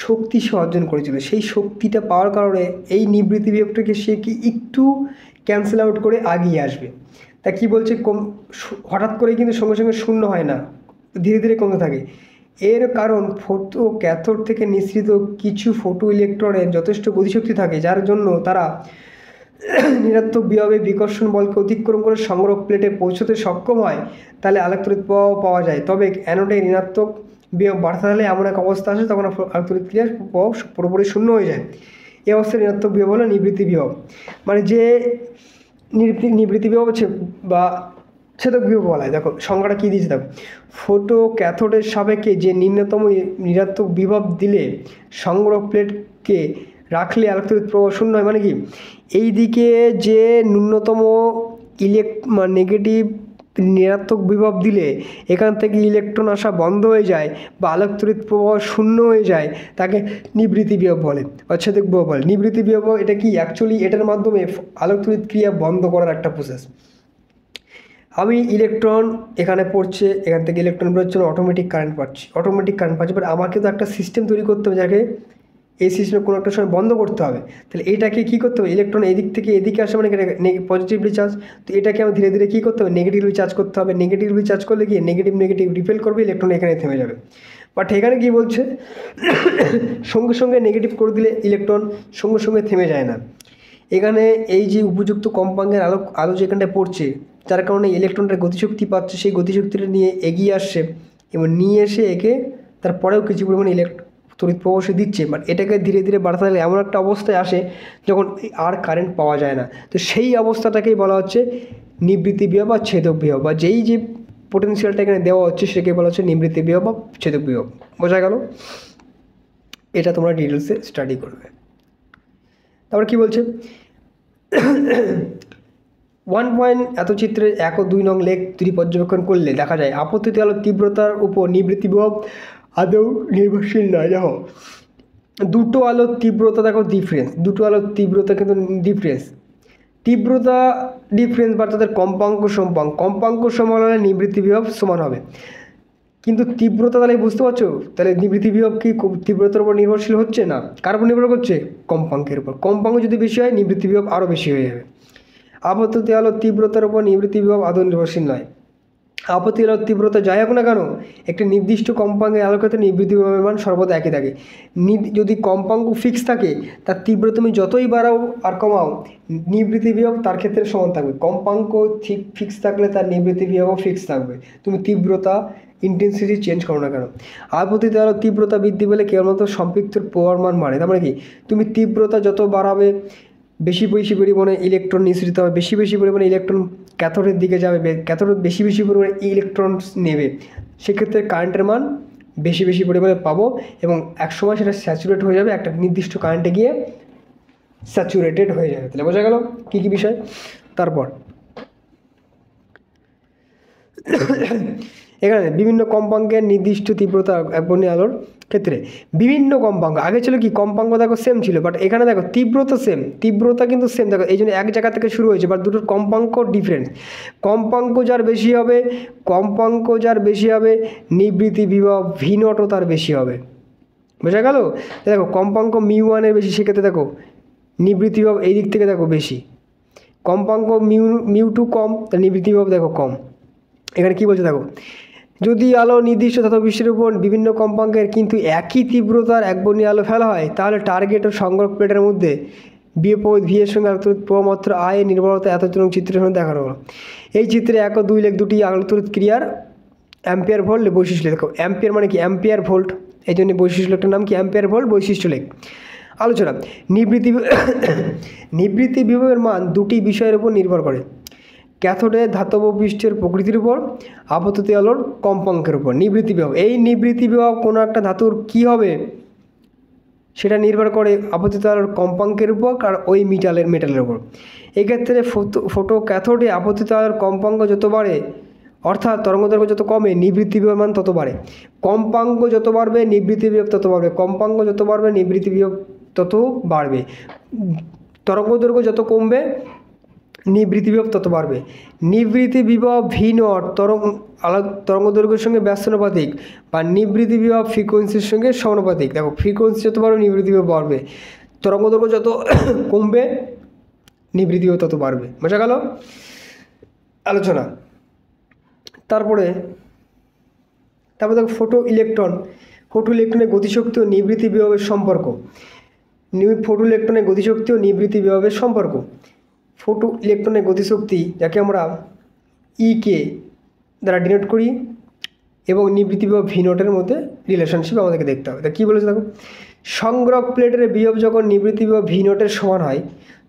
শক্তি সে অর্জন করেছিল, সেই শক্তিটা পাওয়ার কারণে এই নিবৃত্তি বিভবটাকে সে কি একটু ক্যান্সেল আউট করে আগিয়ে আসবে। তা কি বলছে, হঠাৎ করে কিন্তু সঙ্গে সঙ্গে শূন্য হয় না, ধীরে ধীরে কমতে থাকে। এর কারণ ফটো ক্যাথোড থেকে নিঃসৃত কিছু ফটো ইলেকট্রনের যথেষ্ট গতিশক্তি থাকে, যার জন্য তারা ঋণাত্মক বিভবে বিকর্ষণ বলকে অতিক্রম করে সংগ্রহ প্লেটে পৌঁছতে সক্ষম হয় তাহলে আলোক তড়িৎ প্রবাহ পাওয়া যায়। তবে অ্যানোডে ঋণাত্মক বিভব বাড়তে থাকলে এমন এক অবস্থা আসে তখন আলোক তড়িৎ ক্রিয়ার প্রভাব পুরোপুরি শূন্য হয়ে যায়। এই অবস্থায় ঋণাত্মক বিভব হলো নিবৃত্তি বিভব, মানে যে নিবৃত্তি বিভব হচ্ছে বা ছেদক বিভব বলা হয়। দেখো সংজ্ঞাটা কী দিয়েছে দেখো, ফোটো ক্যাথোডের সাপেক্ষে যে নিম্নতম ঋণাত্মক বিভব দিলে সংগ্রহ প্লেটকে রাখলে আলোক তড়িৎ প্রবাহ শূন্য হয়। মানে কি, এই দিকে যে ন্যূনতম নেগেটিভ ঋণাত্মক বিভব দিলে এখান থেকে ইলেকট্রন আসা বন্ধ হয়ে যায় বা আলোক তড়িৎ প্রবাহ শূন্য হয়ে যায় তাকে নিবৃত্তি বিভব বলে বা ছেদক বিভব বলে। নিবৃত্তি বিভব এটা কি, অ্যাকচুয়ালি এটার মাধ্যমে আলোক তড়িৎ ক্রিয়া বন্ধ করার একটা প্রসেস। আমি ইলেকট্রন এখানে পড়ছে, এখান থেকে ইলেকট্রন বেরোচ্ছে, অটোমেটিক কারেন্ট পাচ্ছি, বাট আমাকে তো একটা সিস্টেম তৈরি করতে হবে যাকে এই সিস্টেম কোনো একটা সময় বন্ধ করতে হবে। তাহলে এটাকে কী করতে হবে, ইলেকট্রন এদিক থেকে এদিকে আসে মানে পজিটিভলি চার্জ, তো এটাকে আমি ধীরে ধীরে কী করতে হবে, নেগেটিভলি চার্জ করতে হবে। নেগেটিভলি চার্জ করলে কি নেগেটিভ রিপেল করবে, ইলেকট্রন এখানে থেমে যাবে। বাট এখানে কী বলছে, সঙ্গে সঙ্গে নেগেটিভ করে দিলে ইলেকট্রন সঙ্গে সঙ্গে থেমে যায় না। এখানে এই যে উপযুক্ত কম্পাঙ্কের আলো যেখানটায় পড়ছে, যার কারণে ইলেকট্রনটার গতিশক্তি পাচ্ছে, সেই গতিশক্তিটা নিয়ে এগিয়ে আসছে এবং নিয়ে এসে একে তারপরেও কিছু পরিমাণে তড়িৎ প্রবাহ সে দিচ্ছে। বাট এটাকে ধীরে ধীরে বাড়াতে থাকলে এমন একটা অবস্থায় আসে যখন আর কারেন্ট পাওয়া যায় না। তো সেই অবস্থাটাকেই বলা হচ্ছে নিবৃত্তি বিভব বা ছেদক বিভব, বা যেই যে পোটেনশিয়ালটা এখানে দেওয়া হচ্ছে সেটাকে বলা হচ্ছে নিবৃত্তি বিভব বা ছেদক বিভব। বোঝা গেল? এটা তোমরা ডিটেলসে স্টাডি করবে। তারপর কি বলছে, 1 এত চিত্রের 1 ও 2 নং লেখ দুটি পর্যবেক্ষণ করলে দেখা যায় আপতিত আলোর তীব্রতার উপর নিবৃত্তি বিভব আদৌ নির্ভরশীল নয়। দেখো দুটো আলোর তীব্রতা, দেখো ডিফারেন্স, দুটো আলোর তীব্রতা কিন্তু তীব্রতা ডিফারেন্স বা তাদের কম্পাঙ্ক সমান হলে নিবৃত্তি বিভব সমান হবে। কিন্তু তীব্রতা তাহলে বুঝতে পারছো, তাহলে নিবৃত্তি বিভব কি তীব্রতার উপর নির্ভরশীল হচ্ছে না, কার উপর নির্ভর করছে, কম্পাঙ্কের উপর। কম্পাঙ্ক যদি বেশি হয় নিবৃত্তি বিভব আরও বেশি হয়ে যাবে। আপতিত আলোর তীব্রতার উপর নিবৃত্তি বিভব আদৌ নির্ভরশীল নয়। আপতিত আলোর তীব্রতা যাই হোক না কেন, একটি নির্দিষ্ট কম্পাঙ্কের আলোর ক্ষেত্রে নিবৃত্তি বিভবের মান সর্বদা একই থাকে। যদি কম্পাঙ্ক ফিক্স থাকে, তার তীব্রতা তুমি যতই বাড়াও আর কমাও, নিবৃত্তি বিভব তার ক্ষেত্রে সমান থাকবে। কম্পাঙ্ক ঠিক ফিক্স থাকলে তার নিবৃত্তি বিভবও ফিক্স থাকবে, তুমি তীব্রতা ইন্টেন্সিটি চেঞ্জ করো না কেন। আপতিত আলোর তীব্রতা বৃদ্ধি পেলে কেবলমাত্র সম্পৃক্তর প্রভার মান বাড়ে। তার মানে কি, তুমি তীব্রতা যত বাড়াবে বেশি পরিমাণে ইলেকট্রন নিঃসৃত হবে, বেশি পরিমাণে ইলেকট্রন ক্যাথোডের দিকে যাবে, ক্যাথোড বেশি পরিমাণে ইলেকট্রন নেবে, সেক্ষেত্রে কারেন্টের মান বেশি পরিমাণে পাবো এবং একসময় সেটা স্যাচুরেট হয়ে যাবে, একটা নির্দিষ্ট কারেন্টে গিয়ে স্যাচুরেটেড হয়ে যাবে। তাহলে বোঝা গেল কী কী বিষয়। তারপর এখানে বিভিন্ন কম্পাঙ্কের নির্দিষ্ট তীব্রতা একবর্ণীয় আলোর ক্ষেত্রে বিভিন্ন কম্পাঙ্ক, আগে ছিল কি কম্পাঙ্ক দেখো সেম ছিল, বাট এখানে দেখো তীব্রতা সেম, তীব্রতা কিন্তু সেম। দেখো এই জন্য এক জায়গা থেকে শুরু হয়েছে, বাট দুটোর কম্পাঙ্ক ডিফারেন্স। কম্পাঙ্ক যার বেশি হবে নিবৃত্তি বিভব ভি নটও তার বেশি হবে। বোঝা গেল? দেখো কম্পাঙ্ক μ1 বেশি, সেক্ষেত্রে দেখো নিবৃত্তি বিভব এই দিক থেকে দেখো বেশি। কম্পাঙ্ক μ2 কম, তার নিবৃত্তি বিভব দেখো কম। এখানে কি বলছে দেখো, যদি আলো নির্দিষ্ট ধাতব পৃষ্ঠের উপর বিভিন্ন কম্পাঙ্কের কিন্তু একই তীব্রতার একবর্ণীয় আলো ফেলা হয়, তাহলে টার্গেট ও সংগ্রহ প্লেটের মধ্যে ভি এর সঙ্গে আলোক তড়িৎ প্রবাহ মাত্র আয়ের নির্ভরতা এতজন চিত্রের মধ্যে দেখানো হলো। এই চিত্রে 1 ও 2 লেখ দুটি আলোক তড়িৎ ক্রিয়ার অ্যাম্পিয়ার ভোল্ট বৈশিষ্ট্য। দেখো অ্যাম্পিয়ার মানে কি, অ্যাম্পিয়ার ভোল্ট, এই জন্য বৈশিষ্ট্য লেখটার নাম কি, অ্যাম্পিয়ার ভোল্ট বৈশিষ্ট্য লেখ। আলোচনা, নিবৃত্তি বিভবের মান দুটি বিষয়ের উপর নির্ভর করে, ক্যাথোডের ধাতব পৃষ্ঠের প্রকৃতির উপর, আপতিত আলোর কম্পাঙ্কের উপর। নিবৃত্তি বিভব, এই নিবৃত্তি বিভব কোনো একটা ধাতুর কী হবে সেটা নির্ভর করে আপতিত আলোর কম্পাঙ্কের উপর আর ওই মেটালের উপর। এক্ষেত্রে ফোটো ক্যাথোডে আপতিত আলোর কম্পাঙ্ক যত বাড়ে, অর্থাৎ তরঙ্গদৈর্ঘ্য যত কমে, নিবৃত্তি বিভবের মান তত বাড়ে। কম্পাঙ্ক যত বাড়বে নিবৃত্তি বিভব তত বাড়বে, কম্পাঙ্ক যত বাড়বে নিবৃত্তি বিভব তত বাড়বে। তরঙ্গদৈর্ঘ্য যত কমবে নিবৃত্তি বিভব তত বাড়বে। নিবৃত্তি বিভব ভি নট তরঙ্গদৈর্ঘ্যের সঙ্গে ব্যস্তানুপাতিক বা নিবৃত্তি বিভব ফ্রিকোয়েন্সির সঙ্গে সমানুপাতিক। দেখো ফ্রিকোয়েন্সি যত বাড়বে নিবৃত্তি বিভব বাড়বে, তরঙ্গদৈর্ঘ্য যত কমবে নিবৃত্তি বিভব তত বাড়বে। বোঝা গেল আলোচনা। তারপরে দেখো ফোটো ইলেকট্রনের গতিশক্তি ও নিবৃত্তি বিভবের সম্পর্ক। ফোটো ইলেকট্রনের গতিশক্তি ও নিবৃত্তি বিভবের সম্পর্ক। ফটো ইলেকট্রনের গতিশক্তি যাকে আমরা ইকে দ্বারা ডিনোট করি এবং নিবৃত্তি বিভব ভি নটের মধ্যে রিলেশনশিপ আমাদেরকে দেখতে হবে। তা কী বলেছে দেখো, সংগ্রহ প্লেটের বিভব যখন নিবৃত্তি বিভব ভি নটের সমান হয়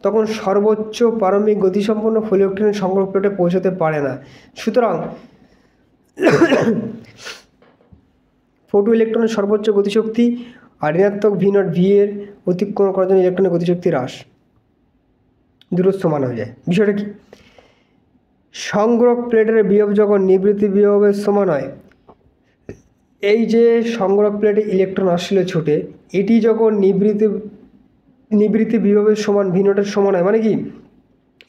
তখন সর্বোচ্চ প্রারম্ভিক গতিসম্পন্ন ফটো ইলেকট্রন সংগ্রহ প্লেটে পৌঁছতে পারে না। সুতরাং ফটো ইলেকট্রনের সর্বোচ্চ গতিশক্তি আর ঋণাত্মক ভি নট ভি এর অতিক্রম করার জন্য ইলেকট্রনের গতিশক্তি হ্রাস, দুটো সমান হয়ে যায়। বিষয়টা কি, সংগ্রহ প্লেটের বিভব যখন নিবৃত্তি বিভবের সমান হয়, এই যে সংগ্রহ প্লেটে ইলেকট্রন আসছিল ছুটে, এটি যখন নিবৃত্তি বিভবের সমান ভি নটের সমান হয়, মানে কি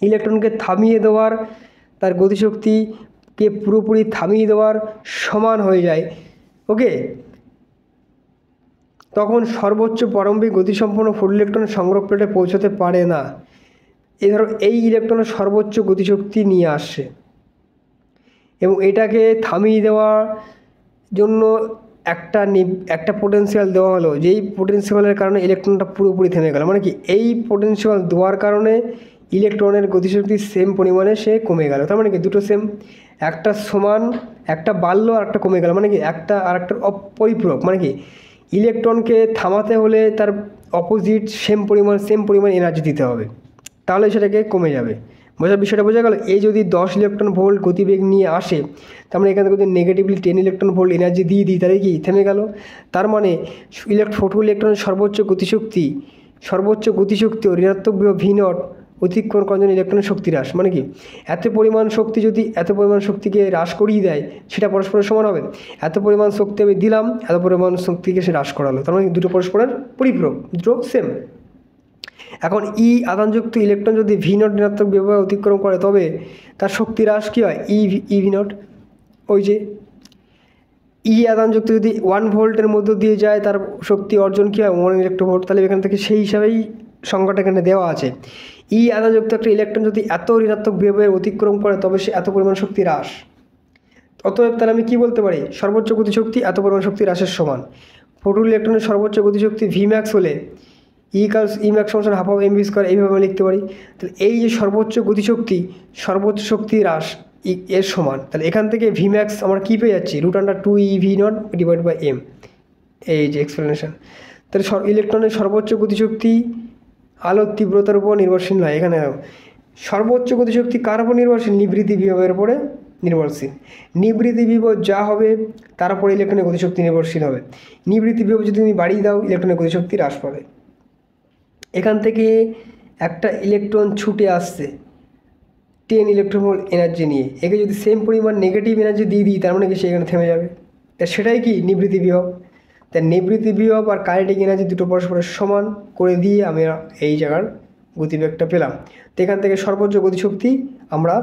ইলেকট্রনকে থামিয়ে দেওয়ার, তার গতিশক্তিকে পুরোপুরি থামিয়ে দেওয়ার সমান হয়ে যায়, ওকে, তখন সর্বোচ্চ প্রারম্ভিক গতিসম্পন্ন ফটো ইলেকট্রন সংগ্রহ প্লেটে পৌঁছতে পারে না। এই ধরো এই ইলেকট্রনের সর্বোচ্চ গতিশক্তি নিয়ে আসছে এবং এটাকে থামিয়ে দেওয়ার জন্য একটা পোটেনশিয়াল দেওয়া হলো, যেই পোটেনশিয়ালের কারণে ইলেকট্রনটা পুরোপুরি থেমে গেল, মানে কি এই পোটেনশিয়াল দেওয়ার কারণে ইলেকট্রনের গতিশক্তি সেম পরিমাণে সে কমে গেল। তার মানে কি দুটো সেম, একটা সমান, একটা বাড়লো আর একটা কমে গেল, মানে কি একটা আর একটার পরিপূরক, মানে কি ইলেকট্রনকে থামাতে হলে তার অপোজিট সেম পরিমাণ এনার্জি দিতে হবে, তাহলে সেটাকে কমে যাবে। বিষয়টা বোঝা গেল। এই যদি 10 ইলেকট্রন ভোল্ট গতিবেগ নিয়ে আসে, তার মানে এখান থেকে যদি নেগেটিভলি 10 ইলেকট্রন ভোল্ট এনার্জি দিয়ে দিই, তাহলে কি থেমে গেল। তার মানে ফটো ইলেকট্রনের সর্বোচ্চ গতিশক্তি ও ঋণাত্মক বিভব ভি নট অতিক্রম করার জন্য ইলেকট্রনের শক্তি হ্রাস, মানে কি এত পরিমাণ শক্তিকে হ্রাস করিয়ে দেয়, সেটা পরস্পরের সমান হবে। এত পরিমাণ শক্তি আমি দিলাম, এত পরিমাণ শক্তিকে সে হ্রাস করালো, তার মানে দুটো পরস্পরের পরিপূরক, দুটো সেম। এখন আধানযুক্ত ইলেকট্রন যদি ভি নট ঋণাত্মক বিভব অতিক্রম করে, তবে তার শক্তি হ্রাস কী হয়, ভি নট। ওই যে আধানযুক্ত যদি 1 ভোল্টের মধ্য দিয়ে যায়, তার শক্তি অর্জন কী হয় 1 ইলেকট্রোভোল্ট। তাহলে এখান থেকে সেই হিসাবেই সংখ্যাটা এখানে দেওয়া আছে। আধানযুক্ত একটা ইলেকট্রন যদি এত ঋণাত্মক বিভবের অতিক্রম করে, তবে সে এত পরিমাণ শক্তি হ্রাস। অতএব তাহলে আমি কী বলতে পারি, সর্বোচ্চ গতিশক্তি এত পরিমাণ শক্তি হ্রাসের সমান। ফটো ইলেকট্রনের সর্বোচ্চ গতিশক্তি ভি ম্যাক্স হলে ম্যাক্স সমান half of M V square, এইভাবে আমি লিখতে পারি। তাহলে এই যে সর্বোচ্চ শক্তি হ্রাস এর সমান, তাহলে এখান থেকে ভি ম্যাক্স আমরা কী পেয়ে যাচ্ছি, √2 EV0/m, এই যে এক্সপ্লেনেশন। তাহলে ইলেকট্রনের সর্বোচ্চ গতিশক্তি আলোর তীব্রতার উপর নির্ভরশীল নয়। এখানে সর্বোচ্চ গতিশক্তি কার উপর নির্ভরশীল, নিবৃত্তি বিভবের উপরে নির্ভরশীল। নিবৃত্তি বিভব যা হবে তার উপরে ইলেকট্রনের গতিশক্তি নির্ভরশীল হবে। নিবৃত্তি বিভব যদি তুমি বাড়িয়ে দাও, ইলেকট্রনের গতিশক্তি হ্রাস পাবে। এখান থেকে একটা ইলেকট্রন ছুটে আসছে 10 ইলেকট্রন ভোল্ট এনার্জি নিয়ে, একে যদি সেম পরিমাণ নেগেটিভ এনার্জি দিয়ে দিই, তার মানে কি সেখানে থেমে যাবে। তা সেটাই কি নিবৃত্তি বিভব। তাই নিবৃত্তি বিভব আর কাইনেটিক এনার্জি দুটো পরস্পরের সমান করে দিয়ে আমি এই জায়গার গতিবেগটা পেলাম। তো এখান থেকে সর্বোচ্চ গতিশক্তি আমরা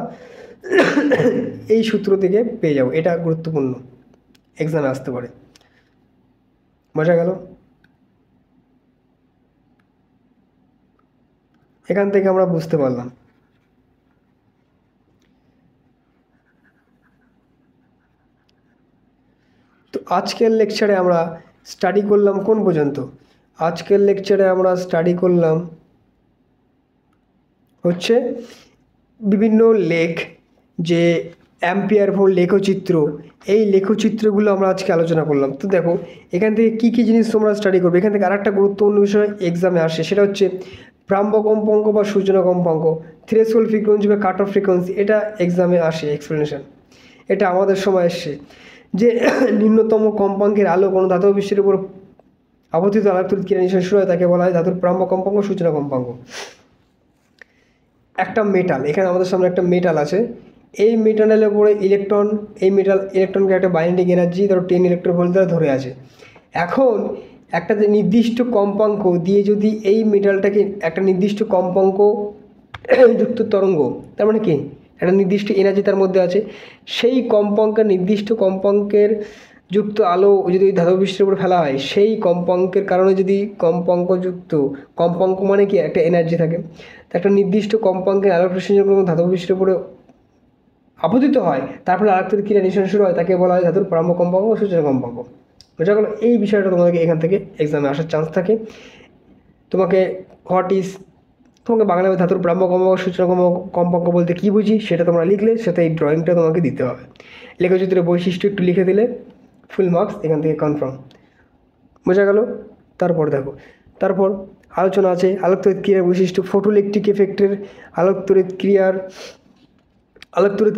এই সূত্র থেকে পেয়ে যাব। এটা গুরুত্বপূর্ণ, এক্সামে আসতে পারে। বোঝা গেল? এখান থেকে আমরা বুঝতে পারলাম। তো আজকের লেকচারে আমরা স্টাডি করলাম কোন পর্যন্ত? আজকের লেকচারে আমরা স্টাডি করলাম হচ্ছে বিভিন্ন লেখ, যে অ্যাম্পিয়ার ভোল্ট লেখচিত্র, এই লেখচিত্রগুলো আমরা আজকে আলোচনা করলাম। তো দেখো এখান থেকে কী কী জিনিস তোমরা স্টাডি করবে। এখান থেকে আরেকটা গুরুত্বপূর্ণ বিষয় এক্সামে আসে, সেটা হচ্ছে প্রাম্ব কম্পাঙ্ক বা সূচনা কম্পাঙ্ক, থ্রেশহোল্ড ফ্রিকোয়েন্সি বা কাট অফ ফ্রিকোয়েন্সি, এটা এক্সামে আসে এক্সপ্লেনেশন। এটা আমাদের সময় এসছে যে নিম্নতম কম্পাঙ্কের আলো কোনো ধাতব বিশ্বের উপর আপতিত আলোক তড়িৎ কিরণ শুরু হয়, তাকে বলা হয় ধাতুর প্রাম্ব কম্পাঙ্ক, সূচনা কম্পাঙ্ক। একটা মেটাল, এখানে আমাদের সামনে একটা মেটাল আছে, এই মেটালের উপরে ইলেকট্রনকে একটা বাইন্ডিং এনার্জি ধরো 10 ইলেকট্রন ভোল্ট দ্বারা ধরে আছে। এখন একটা যে নির্দিষ্ট কম্পাঙ্ক দিয়ে যদি এই মেটালটাকে একটা নির্দিষ্ট কম্পাঙ্ক যুক্ত তরঙ্গ, তার মানে কি একটা নির্দিষ্ট এনার্জি তার মধ্যে আছে, সেই নির্দিষ্ট কম্পাঙ্কের যুক্ত আলো যদি ধাতব পৃষ্ঠের উপর ফেলা হয়, সেই কম্পাঙ্কের কারণে যদি কম্পাঙ্ক মানে কি একটা এনার্জি থাকে, একটা নির্দিষ্ট কম্পাঙ্কের আলোক রশ্মি যখন ধাতব পৃষ্ঠের উপরে আপতিত হয়, তারপরে আলোক তড়িৎ কিরণ শুরু হয়, তাকে বলা হয় ধাতুর প্রাম্ব কম্পাঙ্ক ও সূচনা কম্পাঙ্ক। বোঝা গেল? এই বিষয়টা তোমাদেরকে এখান থেকে এক্সামে আসার চান্স থাকে। তোমাকে হোয়াট ইজ তোমাকে বাংলায় ধাতুর প্রাম্য কম্পাঙ্ক সূচনা কম্পাঙ্ক বলতে কী বুঝি সেটা তোমরা লিখলে, সাথে এই ড্রয়িংটা তোমাকে দিতে হবে। লেখচিত্রের বৈশিষ্ট্য একটু লিখে দিলে ফুল মার্কস এখান থেকে কনফার্ম। বোঝা গেল? তারপর আলোচনা আছে আলোক তড়িৎ ক্রিয়ার বৈশিষ্ট্য। ফটোইলেকট্রিক এফেক্টের আলোক তড়িৎ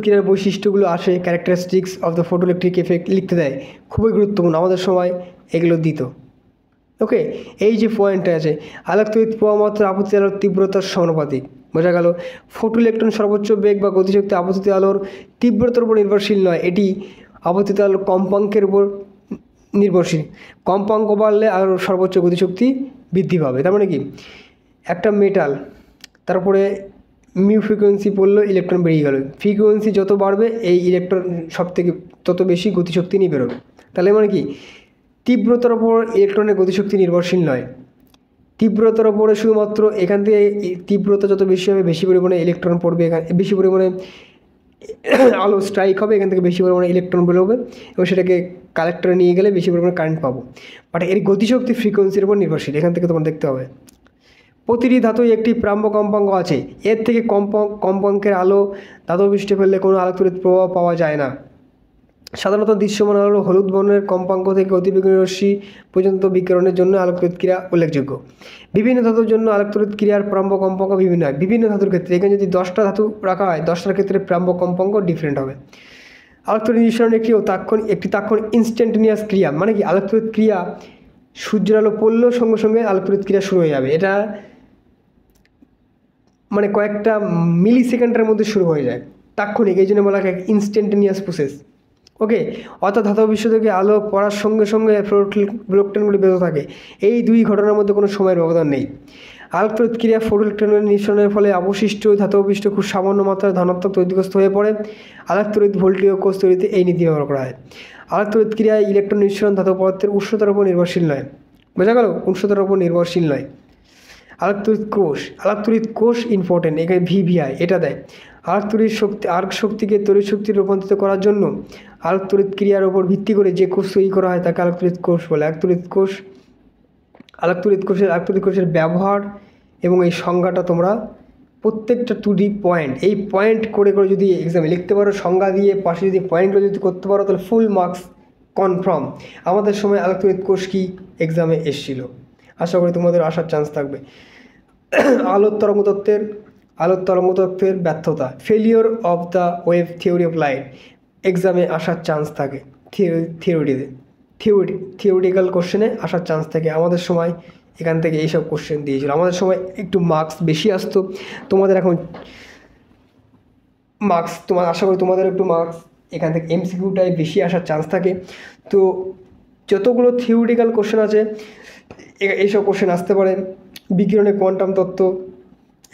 ক্রিয়ার বৈশিষ্ট্যগুলো আসে, characteristics of the photoelectric effect লিখতে দেয়, খুবই গুরুত্বপূর্ণ, আমাদের সময় এগুলো দিত। ওকে, এই যে পয়েন্টটা আছে, আলোক তড়িৎ প্রবাহ মাত্রা আপতিত আলোর তীব্রতার সমানুপাতিক। বোঝা গেল? ফটো ইলেকট্রন সর্বোচ্চ বেগ বা গতিশক্তি আপতিত আলোর তীব্রতার উপর নির্ভরশীল নয়, এটি আপতিত আলোর কম্পাঙ্কের উপর নির্ভরশীল। কম্পাঙ্ক বাড়লে আলোর সর্বোচ্চ গতিশক্তি বৃদ্ধি পাবে। তার মানে কি, একটা মেটাল, তারপরে মিউ ফ্রিকোয়েন্সি পড়লো, ইলেকট্রন বেরিয়ে গেল, ফ্রিকোয়েন্সি যত বাড়বে এই ইলেকট্রন সব থেকে তত বেশি গতিশক্তি নিয়ে বেরোবে। তাহলে মানে কি, তীব্রতার ওপর ইলেকট্রনের গতিশক্তি নির্ভরশীল নয়, তীব্রতার ওপরে শুধুমাত্র এখান থেকে তীব্রতা যত বেশি হবে বেশি পরিমাণে ইলেকট্রন পড়বে, এখানে বেশি পরিমাণে আলো স্ট্রাইক হবে, এখান থেকে বেশি পরিমাণে ইলেকট্রন বেরোবে এবং সেটাকে কালেক্টরে নিয়ে গেলে বেশি পরিমাণে কারেন্ট পাবো। বাট এর গতিশক্তি ফ্রিকোয়েন্সির উপর নির্ভরশীল, এখান থেকে তোমার দেখতে হবে। প্রতিটি ধাতুই একটি প্রাম্য কম্পাঙ্ক আছে, এর থেকে কম্পাঙ্কের আলো ধাতু পৃষ্ঠে ফেললে কোনো আলোক তড়িৎ প্রবাহ পাওয়া যায় না। সাধারণত দৃশ্যমান আলো হলুদ বর্ণের কম্পাঙ্ক থেকে অতিবেগুনি রশ্মি পর্যন্ত বিকিরণের জন্য আলোক তড়িৎ ক্রিয়া উল্লেখযোগ্য। বিভিন্ন ধাতুর জন্য আলোক তড়িৎ ক্রিয়ার প্রাম্য কম্পাঙ্ক বিভিন্ন হয়। বিভিন্ন ধাতুর ক্ষেত্রে এখানে যদি 10টা ধাতু রাখা হয়, 10টার ক্ষেত্রে প্রাম্য কম্পাঙ্ক ডিফারেন্ট হবে। আলোক তড়িৎ নিঃসরণ একটি তাৎক্ষণিক ইনস্ট্যান্টেনিয়াস ক্রিয়া, মানে কি আলোক তড়িৎ ক্রিয়া সূর্যের আলো পড়লেও সঙ্গে সঙ্গে আলোক তড়িৎ ক্রিয়া শুরু হয়ে যাবে, এটা মানে কয়েকটা মিলি সেকেন্ডের মধ্যে শুরু হয়ে যায়, তাৎক্ষণিক, এই জন্য বলা হয় ইনস্ট্যান্টেনিয়াস প্রসেস। ওকে, অর্থাৎ ধাতব বিশ্ব থেকে আলো পড়ার সঙ্গে সঙ্গে ইলেকট্রনগুলি বেরোতে থাকে, এই দুই ঘটনার মধ্যে কোনো সময়ের ব্যবধান নেই। আলোক তড়িৎ ক্রিয়া ফটোইলেকট্রনের নিঃসরণের ফলে অবশিষ্ট ধাতব পৃষ্ঠ খুব সামান্য মাত্রায় ধনাত্মক তড়িৎগ্রস্ত হয়ে পড়ে। আলোক তড়িৎ ভোল্টীয় কোষ তৈরিতে এই নীতি ব্যবহার করা হয়। আলোক তড়িৎ ক্রিয়ায় ইলেকট্রন নিঃসরণ ধাতব পদার্থের উষ্ণতার উপর নির্ভরশীল নয়। বোঝা গেল? উষ্ণতার উপর নির্ভরশীল নয়। আলোক তড়িৎ কোষ ইম্পর্টেন্ট, এখানে ভিভিআই এটা দেয়। আলোক শক্তিকে তড়িৎ শক্তিতে রূপান্তরিত করার জন্য আলোক তড়িৎ ক্রিয়ার উপর ভিত্তি করে যে কোষ তৈরি করা হয় তাকে আলোক তড়িৎ কোষ বলে। আলোক তড়িৎ কোষের ব্যবহার এবং এই সংজ্ঞাটা তোমরা প্রত্যেকটা 2D পয়েন্ট, এই পয়েন্ট করে যদি এক্সামে লিখতে পারো, সংজ্ঞা দিয়ে পাশে যদি পয়েন্টগুলো যদি করতে পারো, তাহলে ফুল মার্কস কনফার্ম। আমাদের সময় আলোক তড়িৎ কোষ কি এক্সামে এসেছিল, আশা করি তোমাদের আসার চান্স থাকবে। আলোর তরঙ্গ তত্ত্বের ব্যর্থতা, failure of the wave theory of light, এক্সামে আসার চান্স থাকে, থিওরিটিক্যাল কোশ্চেনে আসার চান্স থাকে। আমাদের সময় এখান থেকে এইসব কোশ্চেন দিয়েছিল, আমাদের সময় একটু মার্কস বেশি আসতো, তোমাদের এখন আশা করি তোমাদের একটু মার্কস এখান থেকে এমসিকিউটাই বেশি আসার চান্স থাকে। তো যতগুলো থিওরিটিক্যাল কোশ্চেন আছে এইসব কোশ্চেন আসতে পারে। বিকিরণের কোয়ান্টাম তত্ত্ব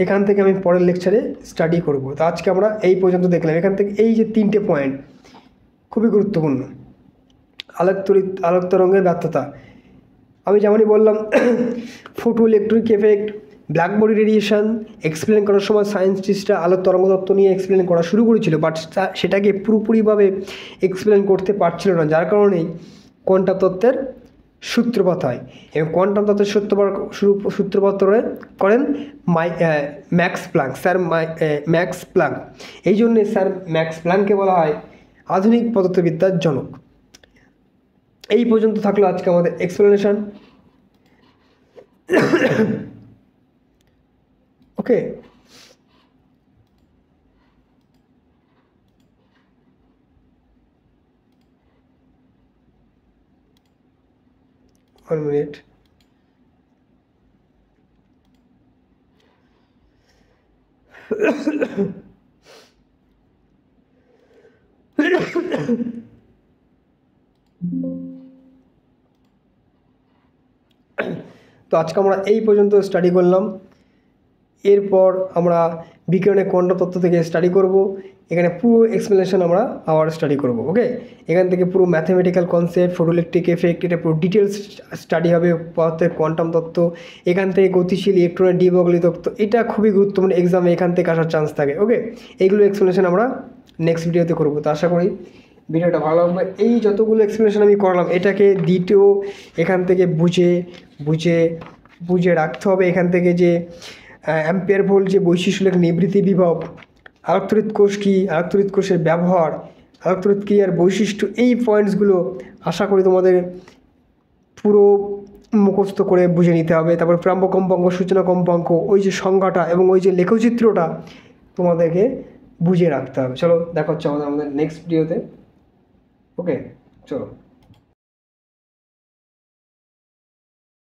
এখান থেকে আমি পরের লেকচারে স্টাডি করব। তো আজকে আমরা এই পর্যন্ত দেখলাম। এখান থেকে এই যে 3টে পয়েন্ট খুবই গুরুত্বপূর্ণ। আলোক তরঙ্গের ব্যর্থতা, আমি যেমনই বললাম, photo electric effect, black body radiation explain করার সময় সায়েন্টিস্টরা আলোক তরঙ্গ তত্ত্ব নিয়ে এক্সপ্লেন করা শুরু করেছিল, বাট সেটাকে পুরোপুরিভাবে এক্সপ্লেন করতে পারছিল না, যার কারণেই কোয়ান্টাম তত্ত্বের সূত্রপাত হয়। এবং কোয়ান্টাম তত্ত্বের সূত্রপাত করেন স্যার ম্যাক্স প্ল্যাঙ্ক। এই জন্যে স্যার ম্যাক্স প্ল্যাঙ্ককে বলা হয় আধুনিক পদার্থবিদ্যার জনক। এই পর্যন্ত থাকলো আজকে আমাদের এক্সপ্লেনেশন। ওকে, one minute. তো আজকে আমরা এই পর্যন্ত স্টাডি করলাম। এরপর আমরা বিকিরণের কোয়ান্টাম তত্ত্ব থেকে স্টাডি করব। এখানে পুরো এক্সপ্লেনেশন আমরা আবার স্টাডি করব। ওকে, এখান থেকে পুরো ম্যাথমেটিক্যাল কনসেপ্ট, ফটোইলেকট্রিক এফেক্ট, এটা পুরো ডিটেলস স্টাডি হবে। পদার্থের কোয়ান্টাম তত্ত্ব, এখান থেকে গতিশীল ইলেকট্রনের ডি ব্রগলি তত্ত্ব, এটা খুবই গুরুত্বপূর্ণ, এক্সামে এখান থেকে আসার চান্স থাকে। ওকে, এইগুলো এক্সপ্লেনেশন আমরা নেক্সট ভিডিওতে করব। তো আশা করি ভিডিওটা ভালো লাগবে। এই যতগুলো এক্সপ্লেনেশন আমি করলাম, এটাকে দ্বিতীয় এখান থেকে বুঝে রাখতে হবে। এখান থেকে যে অ্যাম্পিয়ার ভোল্ট যে বৈশিষ্ট্য লেখ নিবৃত্তি বিভব, আলোক তড়িৎ কোষ কী, আলোক তড়িৎ কোষের ব্যবহার, আলোক তড়িৎ ক্রিয়ার বৈশিষ্ট্য, এই পয়েন্টসগুলো আশা করি তোমাদের পুরো মুখস্থ করে বুঝে নিতে হবে। তারপর প্রারম্ভ কম্পাঙ্ক, সূচনা কম্পাঙ্ক, ওই যে সংজ্ঞাটা এবং ওই যে লেখচিত্রটা তোমাদেরকে বুঝে রাখতে হবে। চলো দেখা হচ্ছে আমাদের নেক্সট ভিডিওতে। ওকে, চলো।